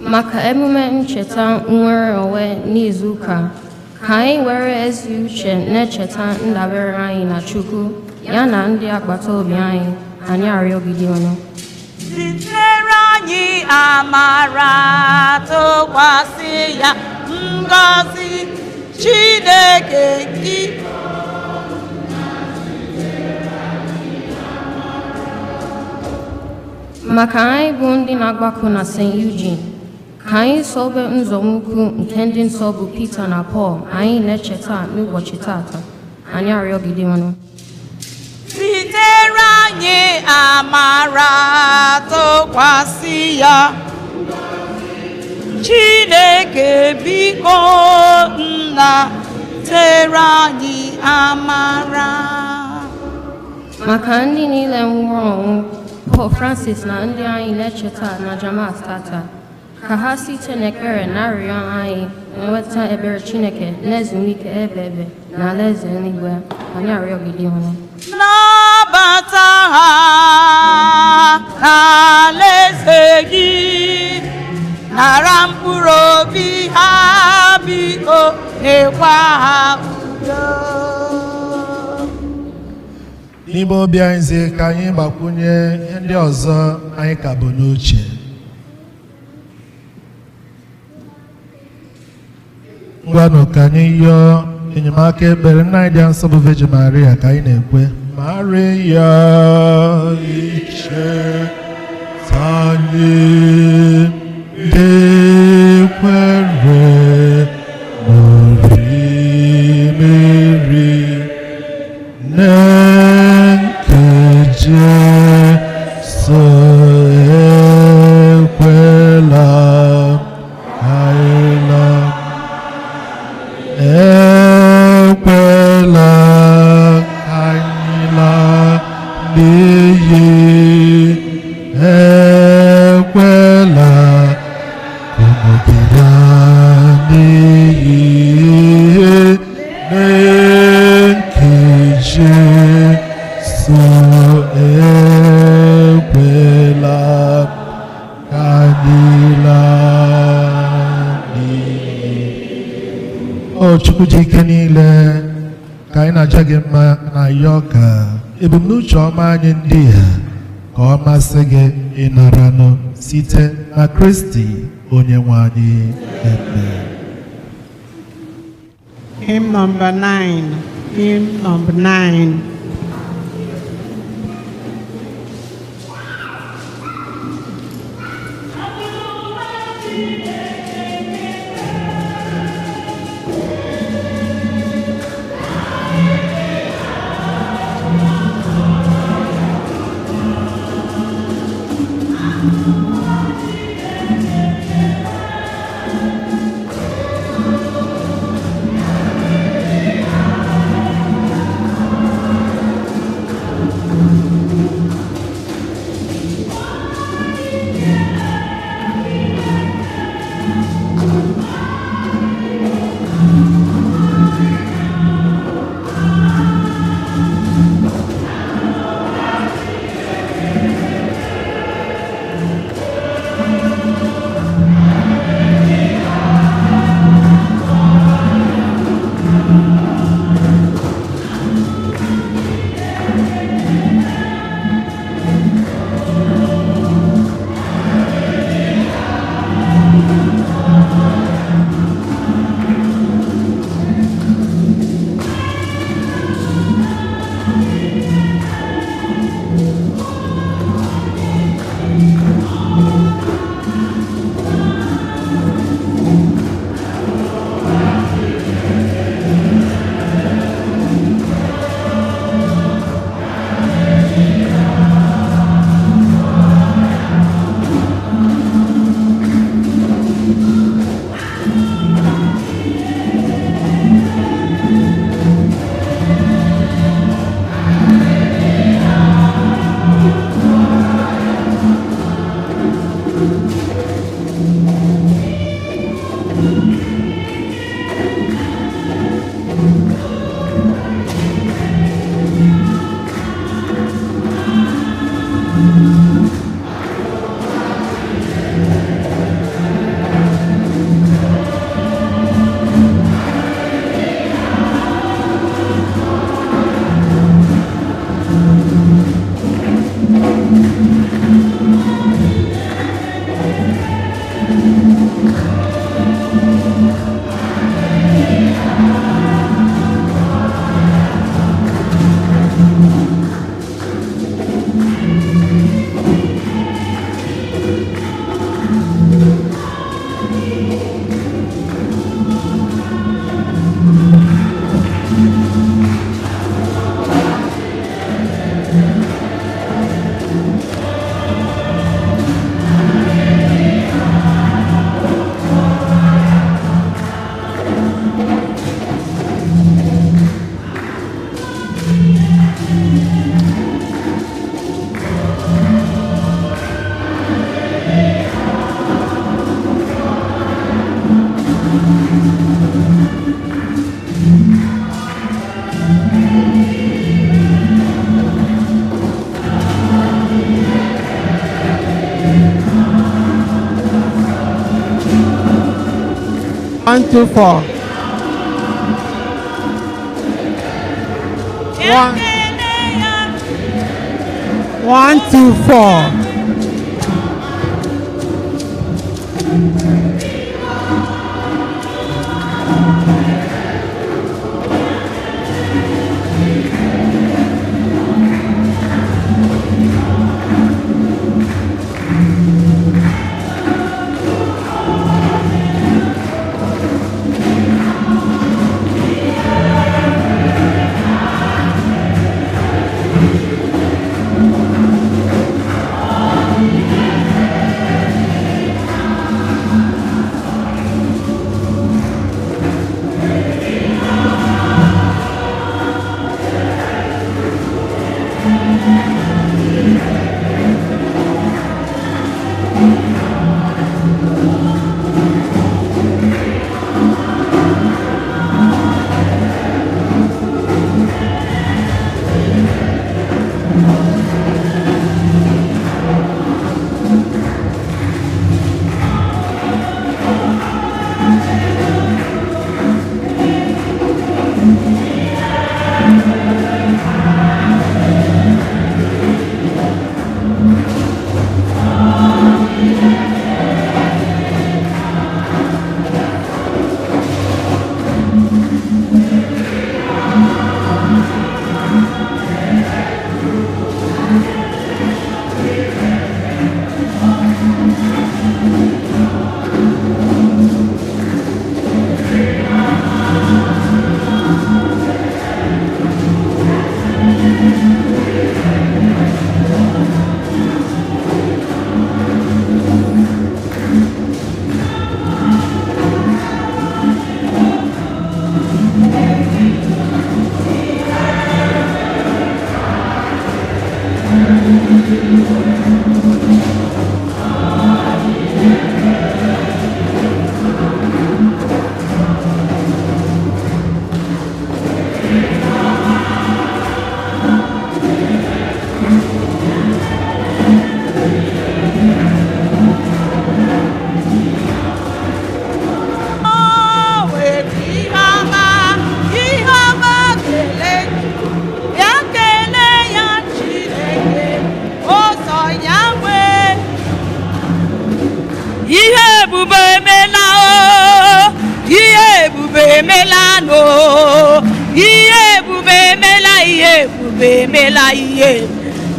Maka emume ncheta nnwere onwe n'izu ụka, ka anyị were ezi uche na-echeta ndabere anyị na Chukwu ya na ndị agbata obi anyị arịọgide ọnụ. Zitere anyị amara, tụkwasị ya ngọzi Chineke gị. Maka anyị bụ ndị na-agbakọ na St. Eugene, ka anyị sobe nzọmụkwụ nke ndị nsọ bụ Peter na Paul anyị na-echeta n'ụbọchị tata arịọgide ọnụ. Zitere anyị amara, tụkwasị ya Chineke biko nna, tere anyị amara. Maka ndị niile nwụrụ ọnwụ Pope Francis na ndị anyị na-echeta na Jamas tata, ka ha site n'ekpere na arịrịọ anyị nweta ebere Chineke na ezumike ebe na alaeze eluigwe arịọgide ọnụ. Nabata ha n'alaeze gị, nara mkpụrụ obi ha biko, nyekwa ha udo. N'ime obi anyị zie ka anyị gbakwunye ihe ndị ọzọ anyị ka bụ n'uche. Ngwanụ ka anyị yọọ enyemaka ekpere nna anyị dị nsọ bụ Virgin Maria ka anyị na-ekwe. Maria icheta anyị ndị kwere n'orimiri na nke Jesu ekwela anyị ekwela anyị laa n'iyi, ekwela unu bịa n'iyi nke Jesu ekwela anyị laa n'iyi. O Chukwu ji ike niile, ka anyị na-aja gị mma na yọọ ka ebumnuche ọma anyị ndị a ka ọ masị gị ịnaranụ site na Kristi onye nwe anyị. Amen. Hymn number 9. Hymn number 9. 1, 2, 4. 1, 2, 4.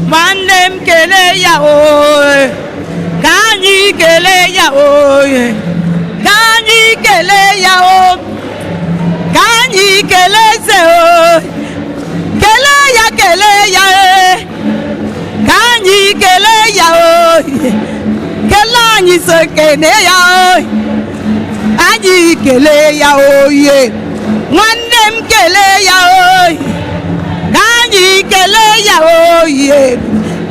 Nwanne m kelee ya oye, ka anyị kelee ya oye, ka anyị kelee ya o, ka anyị kelee eze o, kelee ya e, ka anyị kelee ya oye, kelee anyị so kene ya oye, anyị kelee ya oye, nwanne m kelee ya oye. Anyị kelee ya oye,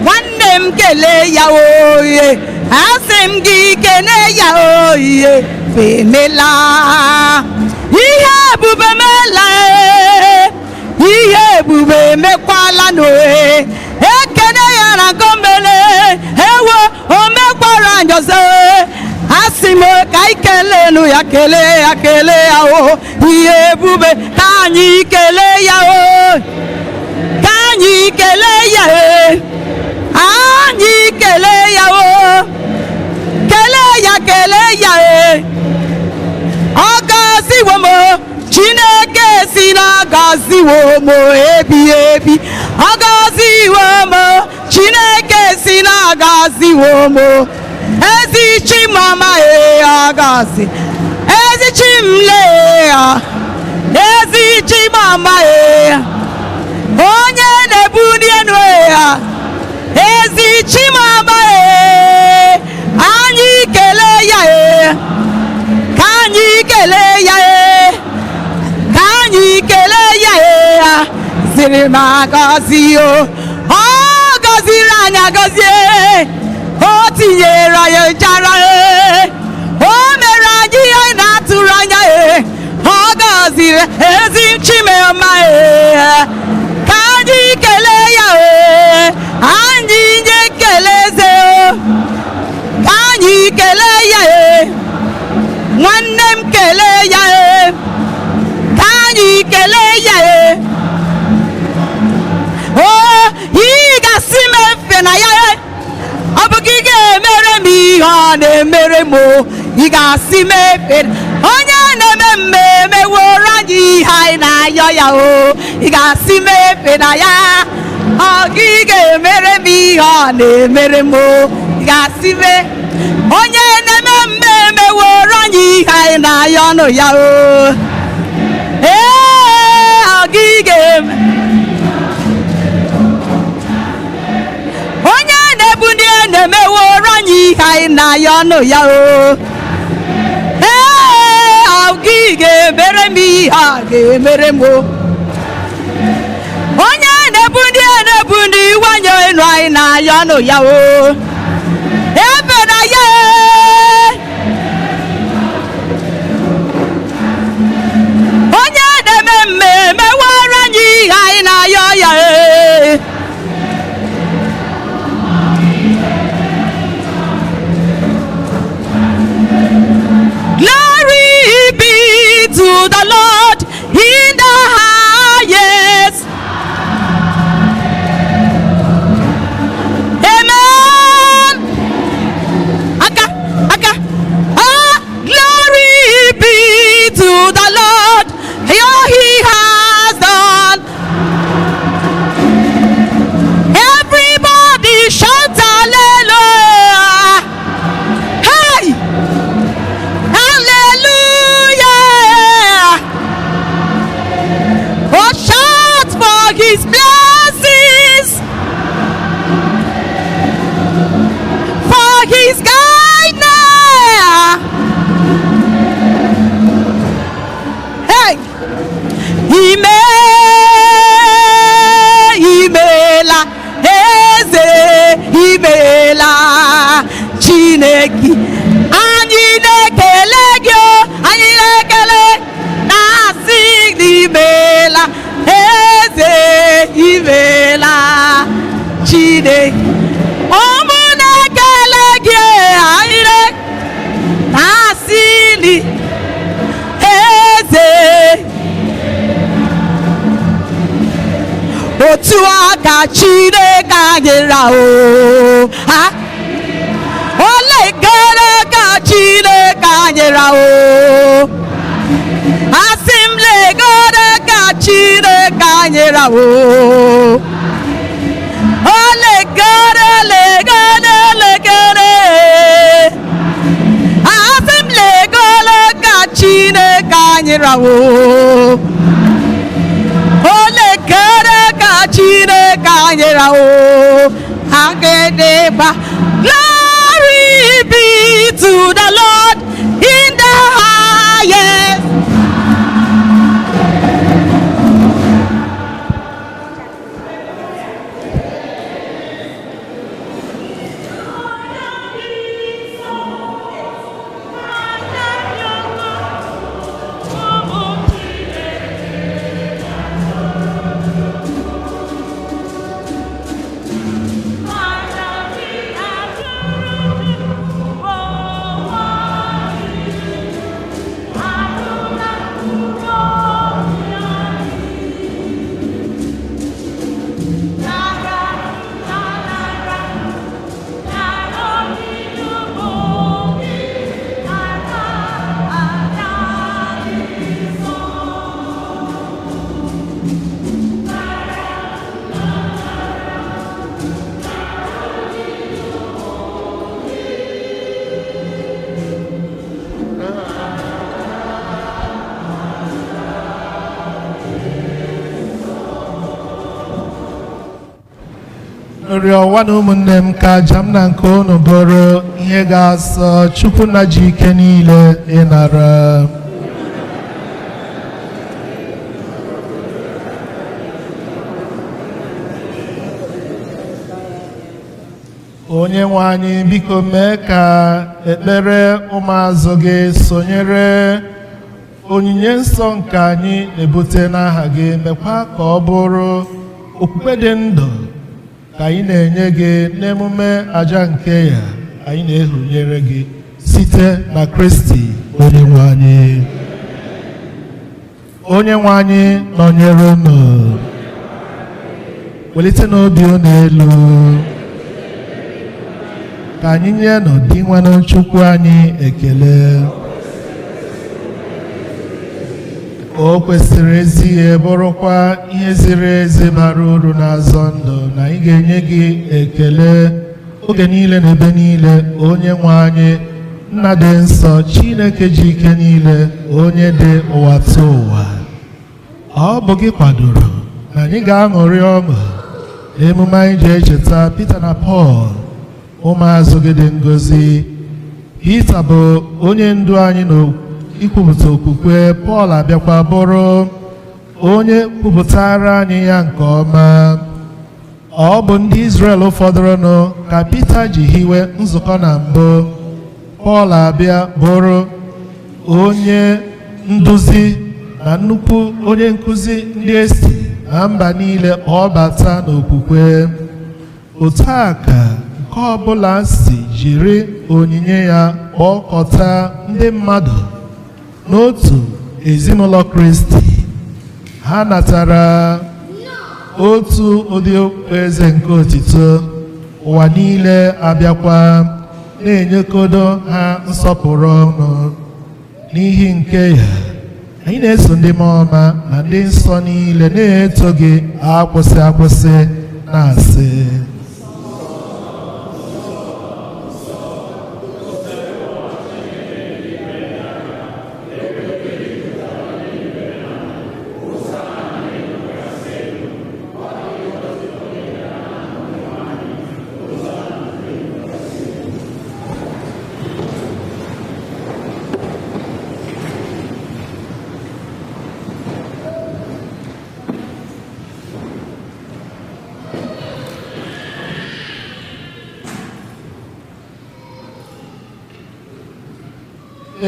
nwanne m kelee ya oye, asị m gị kene ya oye, femela ihe ebube mela, ihe ebube emekwala n'oye, ekene ya na gọmele, ewo o mekwara njọsọ, asị m ka anyị kelenu ya, kelee ya o, ihe ebube ka anyị kelee ya o. Anyị kelee ya e, anyị kelee ya o, kelee ya e, ọ gọziwo m, Chineke si na gọziwo m ebi, ọ gọziwo m, Chineke si na gọziwo m, ezi chimama e ọ gọzi, ezi chimle ya, ezi chimama e, onye na-ebuli enu ya, ezi chimama e, anyị kelee ya e, ka anyị kelee ya e, ka anyị kelee ya e, siri m agọzi o, ọ gọziri anyị agọzi, o tinyere anyị nchara e, o mere anyị ihe na-atụrụ anya e, ọ gọziri ezi chimama e, anyị kelee ya o, anyị nye kelee eze o, ka anyị kelee ya e, nwanne m kelee ya kele ya e oh ị ga-asị m efe na ya ọ bụ gị ga-emere m ihe ọ na-emere m ị ga-asị m efe onye na-eme mmemme were anyị ihe anyị na-ayọ ya o ị ga-asị m efe na ya ọ gị ga-emere m ihe ọ na-emere m ị ga-asị m onye na-eme mmemme were anyị ihe anyị na-ayọ ọnụ ya o ọ gị ga-eme onye na-ebu ndị na-emeworo anyị ihe anyị na-ayọ ọnụ ya o ọ gị ga-emere m ihe a ga-emere m onye na-ebu ndị iwanye elu anyị na-ayọ ọnụ ya o ebe na ya onye na-eme mmemme were anyị ihe anyị na-ayọ ya Glory be to the Lord in the highest. Amen. Glory be to the Lord. He has done. Everybody shout hallelujah. Hey. Oh, shout for his blessings, for his kindness. Hey, imela, eze, imela, Chineke, anyị na-ekele gị, anyị na-ekele na-asị imela, eze imela, Chineke, ụmụ na-ekele gị, anyị na-asị eze otu aka Chineke anyị rahụ ole gara ka Chineke anyị rahụ asị m legara ka Chineke anyị rahụ ole gara asị m legara ka Chineke anyị rahụ ole gara ka Chineke anyị rahụ agedeba. Glory be to the Lord in the highest. Rịọwa na ụmụnne m ka aja m na nke unu bụrụ ihe ga-asọ Chukwu na ji ike niile ịnara. Onye nwe anyị biko mee ka ekpere ụmụazụ gị sonyere onyinye nsọ nke anyị na-ebute n'aha gị, mekwa ka ọ bụrụ okwukwe dị ndụ ka anyị na-enye gị n'emume aja nke ya anyị na-ehunyere gị site na Kristi onye nwe anyị. onye nwe anyị nọnyere unu. Welite n'obi unu elu. Ka anyị nyenụ di nwanụ Chukwu anyị ekele. O kwesịrị ezi ihe bụrụkwa ihe ziri ezi bara uru n'azọ ndụ na anyị ga-enye gị ekele oge niile na ebe niile, onye nwe anyị, nna dị nsọ, Chineke ji ike niile, onye dị ụwa tụ ụwa. Ọ bụ gị kwadoro na anyị ga-aṅụrị ọṅụ emume anyị ji echeta Pita na Pọl, ụmụazụ gị dị ngọzi. Pita bụ onye ndu anyị n'ikwupụta okwukwe, Pọl abịakwa bụrụ onye kwupụtara anyị ya nke ọma. Ọ bụ ndị Izrel fọdụrụnụ ka Pita ji hiwe nzukọ na mbụ. Pọl abịa bụrụ onye nduzi na nnukwu onye nkụzi ndị esi na mba niile ọ bata n'okwukwe. Otu a ka nke ọbụla si jiri onyinye ya kpọkọta ndị mmadụ n'otu ezinụlọ Kristi. Ha natara otu ụdị okpueze nke otito, ụwa niile abịakwa na-enyekodo ha nsọpụrụ ọnụ. N'ihi nke ya, anyị na-eso ndị mmụọ ọma na ndị nsọ niile na-eto gị akwụsị akwụsị na-asị: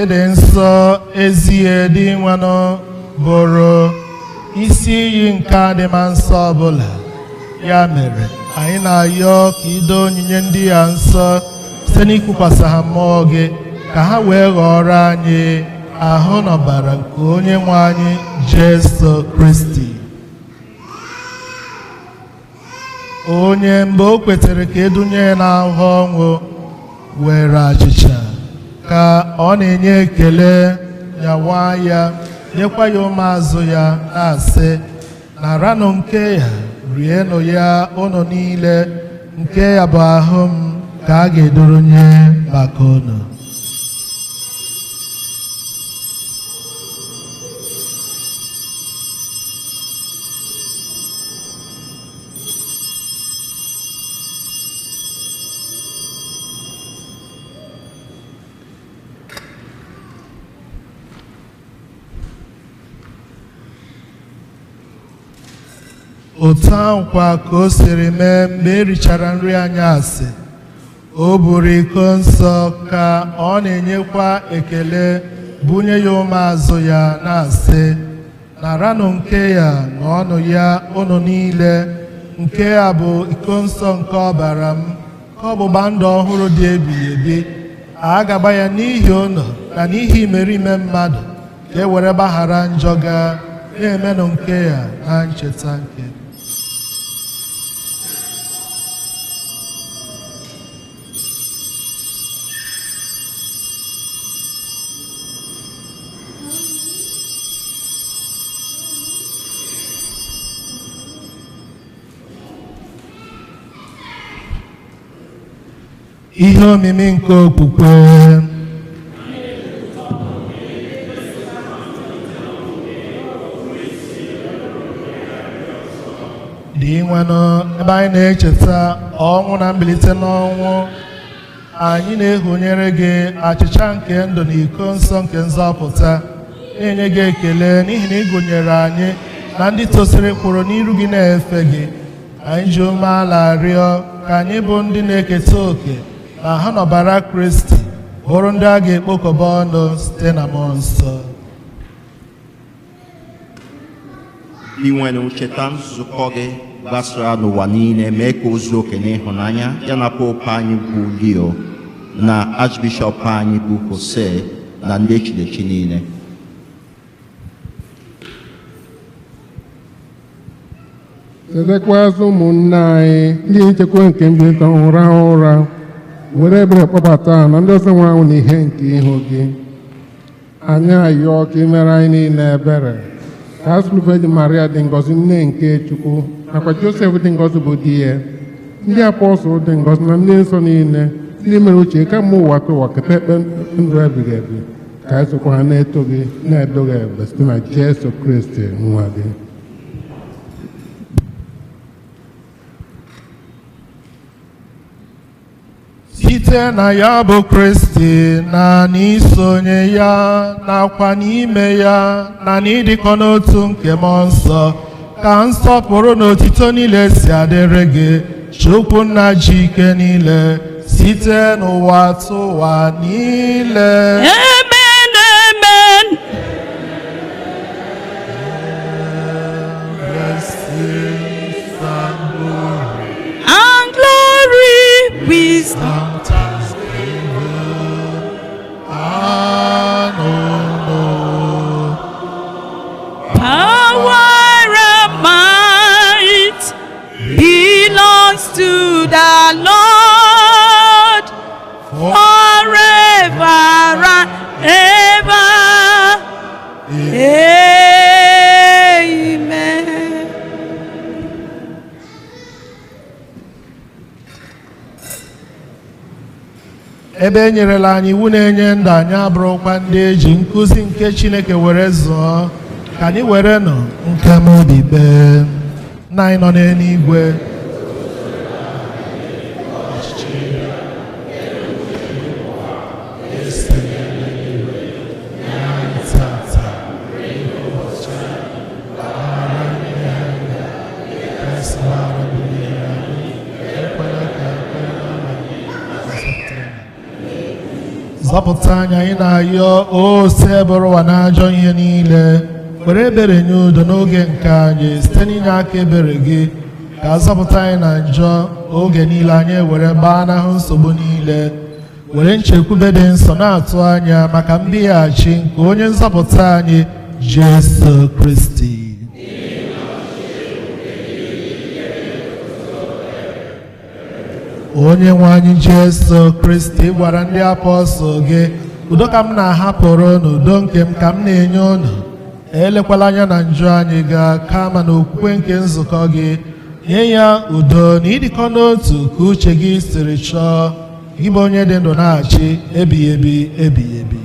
ịdị nsọ ezie dị nwanụ bụrụ isi iyi nke adịma nsọ ọbụla. Ya mere, anyị na-ayọ ka ido onyinye ndị ya nsọ site n'ikwukwasị ha mmụọ gị, ka ha wee ghọrọ anyị ahụ na ọbara nke onye nwe anyị Jesu Kristi. Onye mgbe o kwetere ka edunye ya n'ahụ ọnwụ were achịcha, ka ọ na-enye ekele, nyawa ya, nyekwa ya ụmụazụ ya, na-asị: naranụ nke ya, rienụ ya unu niile, nke ya bụ ahụ m ka a ga-edorunye maka unu. Otu ahụkwa ka o siri mee mgbe e richara nri anyasị, o buru iko nsọ, ka ọ na-enyekwa ekele, bunye ya ụmụazụ ya, na-asị: naranụ nke ya, ṅụọnụ ya unu niile, nke ya bụ iko nsọ nke ọbara m, ka ọgbụgba ndụ ọhụrụ dị ebighị ebi. A ga-agba ya n'ihi unu na n'ihi imerime mmadụ, ka e were gbaghara njọ ga, na-emenụ nke ya na ncheta nke. Ihe omimi nke okwukwe. Dị nwanụ, ebe anyị na-echeta ọnwụ na mbilite n'ọnwụ, anyị na-ehụnyere gị achịcha nke ndụ na iko nsọ nke nzọpụta, na-enye gị ekele n'ihi na ị gụnyere anyị na ndị tosiri kwụrụ n'iru gị na-efe gị. Anyị ji umeala rịọ ka anyị bụ ndị na-eketa oke na ha n'ọbara Kristi, bụrụ ndị a ga-ekpokọba ọnụ site na mmụọ nsọ. Inwere cheta nzukọ gị gbasara n'ụwa niile, mee ka o zuo oke n'ịhụnanya ya na pope anyị bụ Leo na Archbishop anyị bụ Jose na ndị echilechi niile. chetekwazị ụmụnne anyị ndị nchekwa nke mbilite ọnwụ rahụ ụra were ebere kpọbata na ndị ọzọ nwe ahụ na ihe nke ihu gị. Anyị ayọọ ka imere anyị niile ebere ka asụlụfe dị Maria dị ngọzi nne nke Chukwu nakwa Josef dị ngọzi bụ di ya, ndị apọstụl dị ngọzi na ndị nsọ niile ndị mere uche ka mma ụwa ka ụwa keta ekpe ndụ ebighị ebi ka anyị sokwa ha na-eto gị na-edo gị ebe site na Jesu Kristi nwa gị. site na ya bụ Kristi na n'isonye ya nakwa n'ime ya na n'ịdịkọ n'otu nke mmụọ nsọ ka nsọpụrụ na otito niile si adịrị gị Chukwu nna ji ike niile site n'ụwa tụwa niile. Amen, amen. Blessings And glory, wisdom. Power and might belongs to the Lord forever and ever. Amen. ebe e nyerela anyị iwu na-enye ndụ, anyị abụrụkwa ndị eji nkụzi nke Chineke were zụọ, ka anyị were nọ nke m obi kpee. Nna anyị nọ n'eluigwe, zọpụta anyị, anyị na-ayọ ose bụrụ ụwa n'ajọ ihe niile, were ebere nye udo n'oge nke anyị site n'inye aka ebere gị, ka zọpụta anyị na njọ oge niile, anyị were gbaa n'ahụ nsogbu niile, were nchekwube dị nsọ na-atụ anya maka mbighachi nke onye nzọpụta anyị Jesu Kristi. Onye nwe anyị Jesu Kristi gwara ndị apọstọl gị, udo ka m na-ahapụrụ n'udo nke m ka m na-enye unu, elekwala anya na njọ anyị ga kama na okwukwe nke nzukọ gị, nye ya udo na ịdịkọ n'otu ka uche gị siri chọọ, gị bụ onye dị ndụ na-achị ebighị ebi ebighị ebi.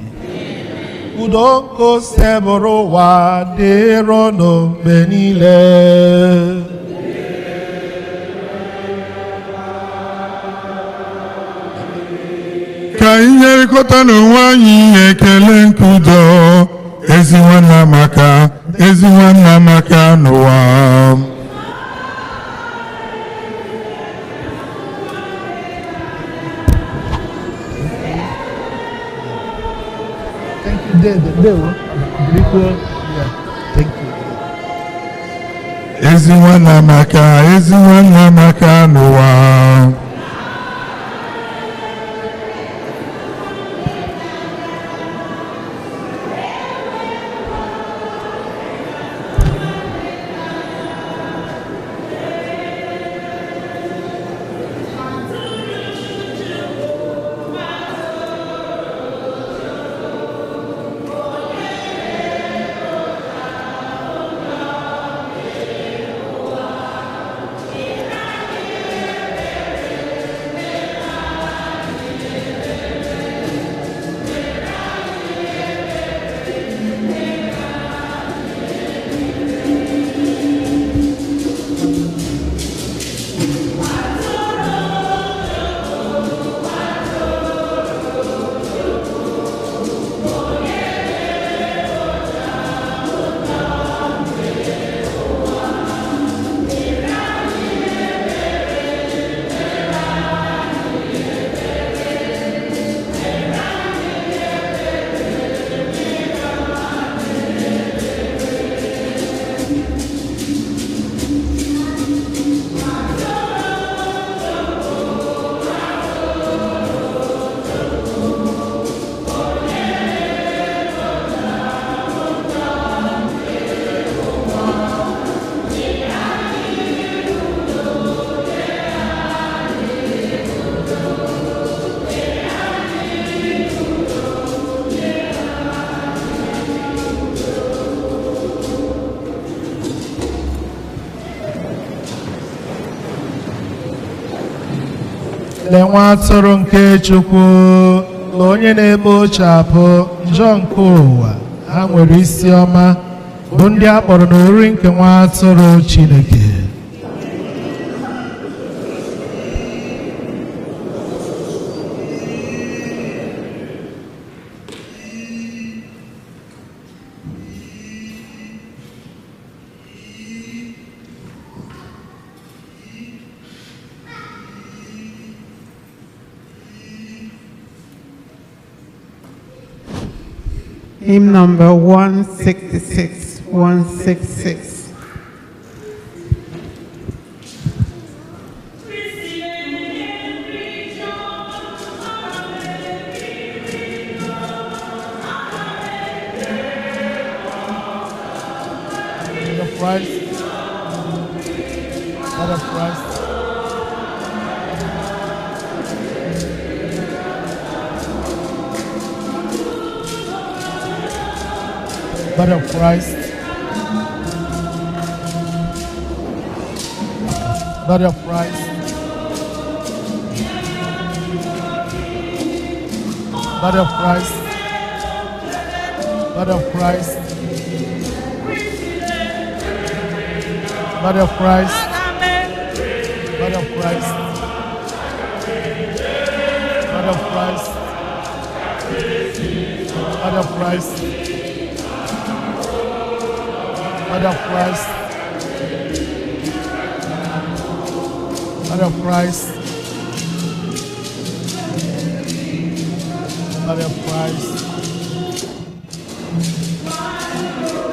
Udo nke ose bụrụ ụwa dịrịnụ mgbe niile. Ka anyị nyerịkọta n'onwe anyị ihe ekele nke udo, ezi nwanna maka n'ụwa. Ezi nwanna maka n'ụwa. lee nwa atụrụ nke Chukwu, lee onye na-ekpochapụ njọ nke ụwa. Ha nwere isi ọma, bụ ndị a kpọrọ n'ori nke nwa atụrụ Chineke. Hymn number 166, 166. Blood of Christ, blood of Christ, blood of Christ, blood of Christ, blood of Christ, blood of Christ, blood of Christ, blood of Christ. Blood of Christ, blood of Christ, blood of Christ,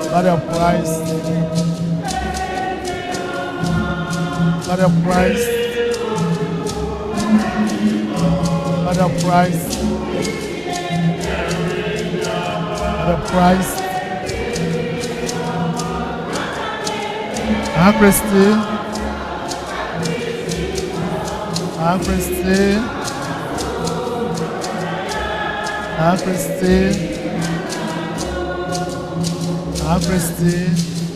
blood of Christ, blood of Christ, blood of Christ, blood of Christ. Christi, Christi, Christi,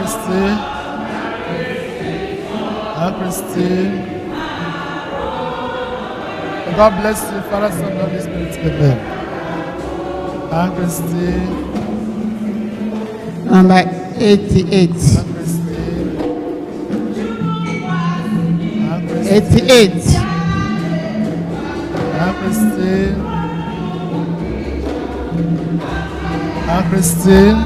Christi, Christi, God bless you, Father, Son, and Holy Spirit. Amen. Christi. Number 88. 88. Christi.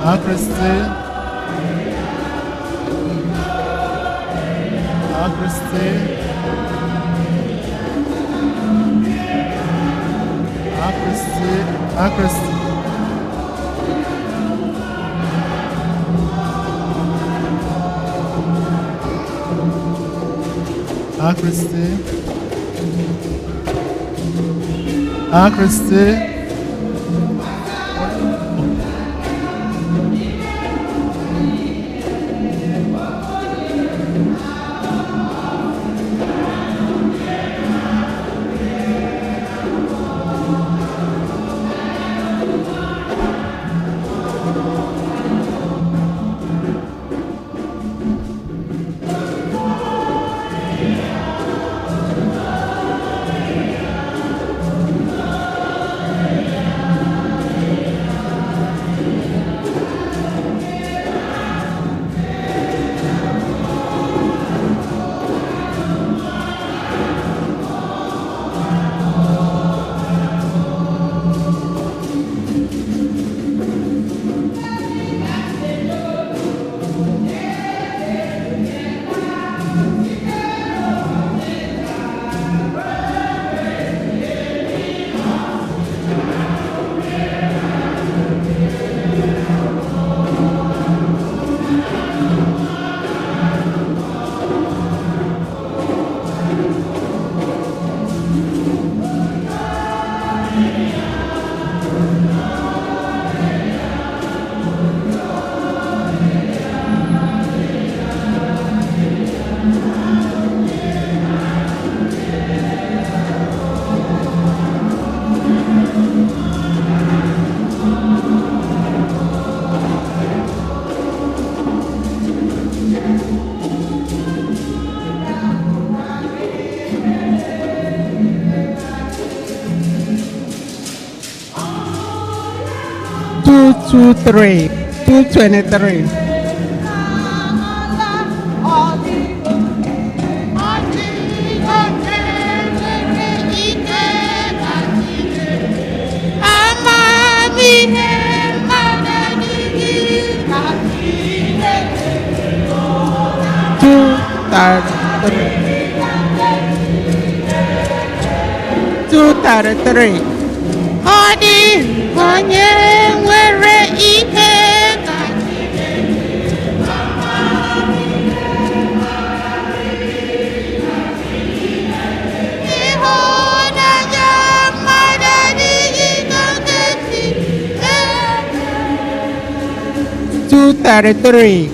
Akristi. Akristi. Akristi. Akristi. Akristi. Akristi. Two, 223. Two, 33. Odi onye nwere ike ka ịhụnanya mmadụ adịghị n'okesi 233.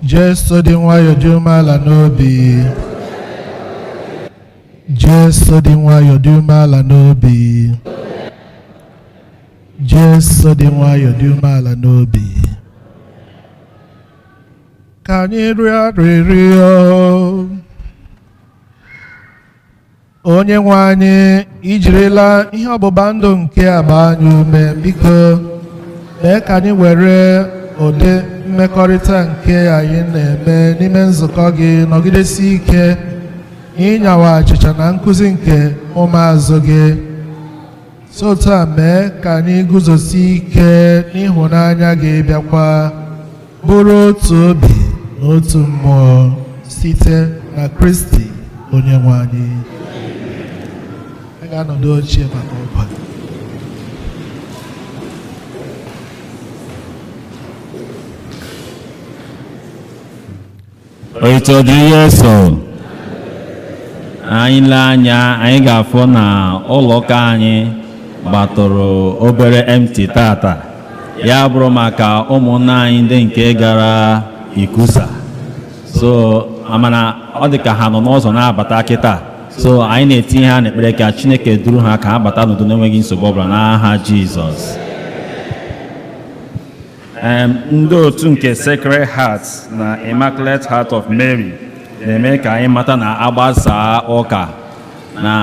Jesu dị nwayọọ dị umeala n'obi. Jesu dị nwayọọ dị umeala n'obi. Jesu dị nwayọọ dị umeala n'obi. Ka anyị rịọ arịrịọ. Onye nwe anyị, ijirila ihe ọgbụgba ndụ nke agba anyị ume, biko mee ka anyị were ụdị mmekọrịta nke anyị na-eme n'ime nzukọ gị nọgidesi ike ịnyawa achịcha na nkụzi nke ụmụazụ gị. Otu a mee ka anyị guzosi ike n'ịhụnanya gị, bịakwa bụrụ otu obi na otu mmụọ site na Kristi onye nwe anyị. A ga-anọdụ ochie maka ụbọchị. Oito dịrị Yesu. Anyị lee anya, anyị ga-afụ na ụlọ ụka anyị gbatụrụ obere empty tata. Ya bụrụ maka ụmụnna anyị ndị nke gara ikusa. So, amana ọ dị ka ha nọ n'ụzọ na-abata kịta. So, anyị na-etinye ha n'ekpere ka Chineke duru ha ka ha bata n'udo n'enweghị nsogbu ọbụla n'aha Jizọs. Ndị otu nke Sacred Heart na Immaculate Heart of Mary na-eme ka anyị mata na agbasa ụka na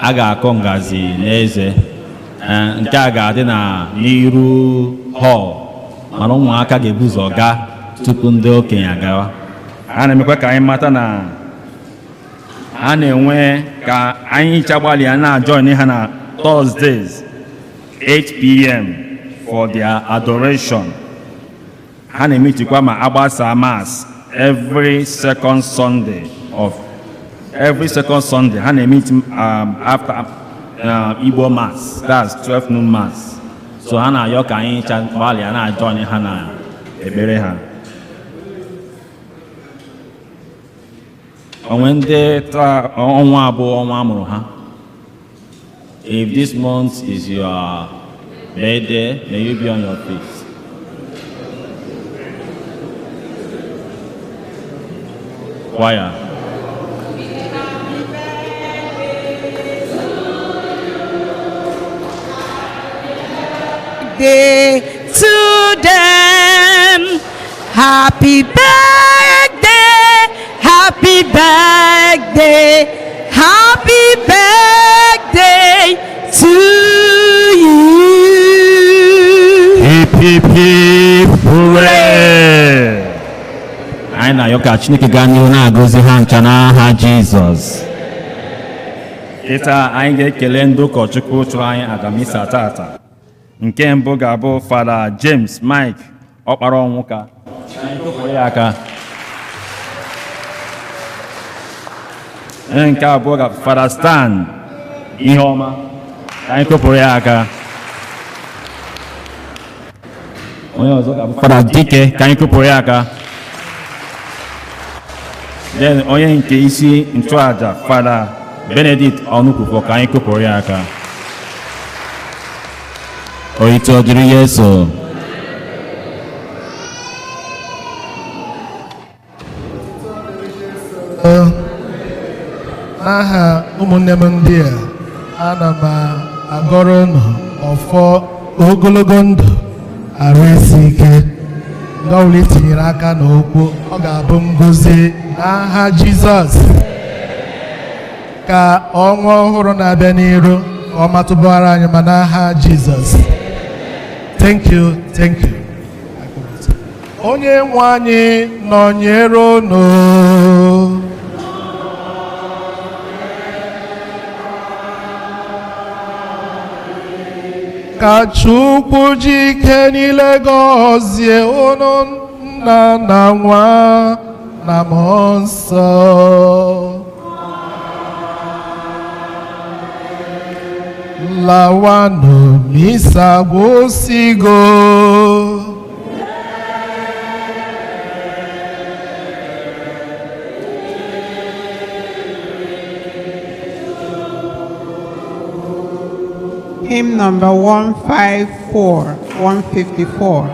a ga-akọ ngazi n'eze. Nke a ga-adị n'iru hall mana ụmụaka ga-ebu ụzọ gaa tupu ndị okenye agawa. A na-emekwa ka anyị mata na a na-enwe ka anyị chagbalịa na-join ha na Thursdays 8 p.m. for their adoration. Ha na-emetikwa ma agbasa mass every second Sunday. Ha na-emeti after Igbo mass, that's 12 noon mass. So ha na-ayọ ka anyị chagbalịa na-join ha na ekpere ha. Onwe ndị ọnwa abụọ ọnwa amụrụ ha. If this month is your birthday, may you be on your feet. Choir. Day to them, happy birthday, happy birthday, happy birthday to you. Hip hip hip hooray! Anyị na-ayọ ka Chineke gaa n'ihu na-agọzi ha ncha n'aha Jizọs. Kịta anyị ga-ekele ndị ụkọchukwu chụrụ anyị aja misa tata. Nke mbụ ga-abụ Fada James Mike Ọkpara Ọnwụka. Anyị kụpụrụ ya aka. Nke abụọ ga Fada Stan Iheọma. Anyị kụpụrụ ya aka. Onye ọzọ ga Fada Dike ka anyị kụpụrụ ya aka. Then onye nke isi nchụaja Fada Benedict Ọnụkwufọ ka anyị kụpụrụ ya aka. Oito dịrị Yesu. N'aha ụmụnne m ndị a, ana m agọrọ unu ọfọ ogologo ndụ arụ isi ike. Ndị ọbụla etinyere aka n'okwu, ọ ga-abụ ngọzi n'aha Jizọs. Ka ọnwa ọhụrụ na-abịa n'iru ọ matụbara anyị ma n'aha Jizọs. Thank you, thank you. Onye nwe anyị nọnyere unu. Ka Chukwu ji ike niile gọzie unu, Nna na Nwa na Mmụọ Nsọ. Lawanụ misa gwụsịgo. Hymn number 154, 154.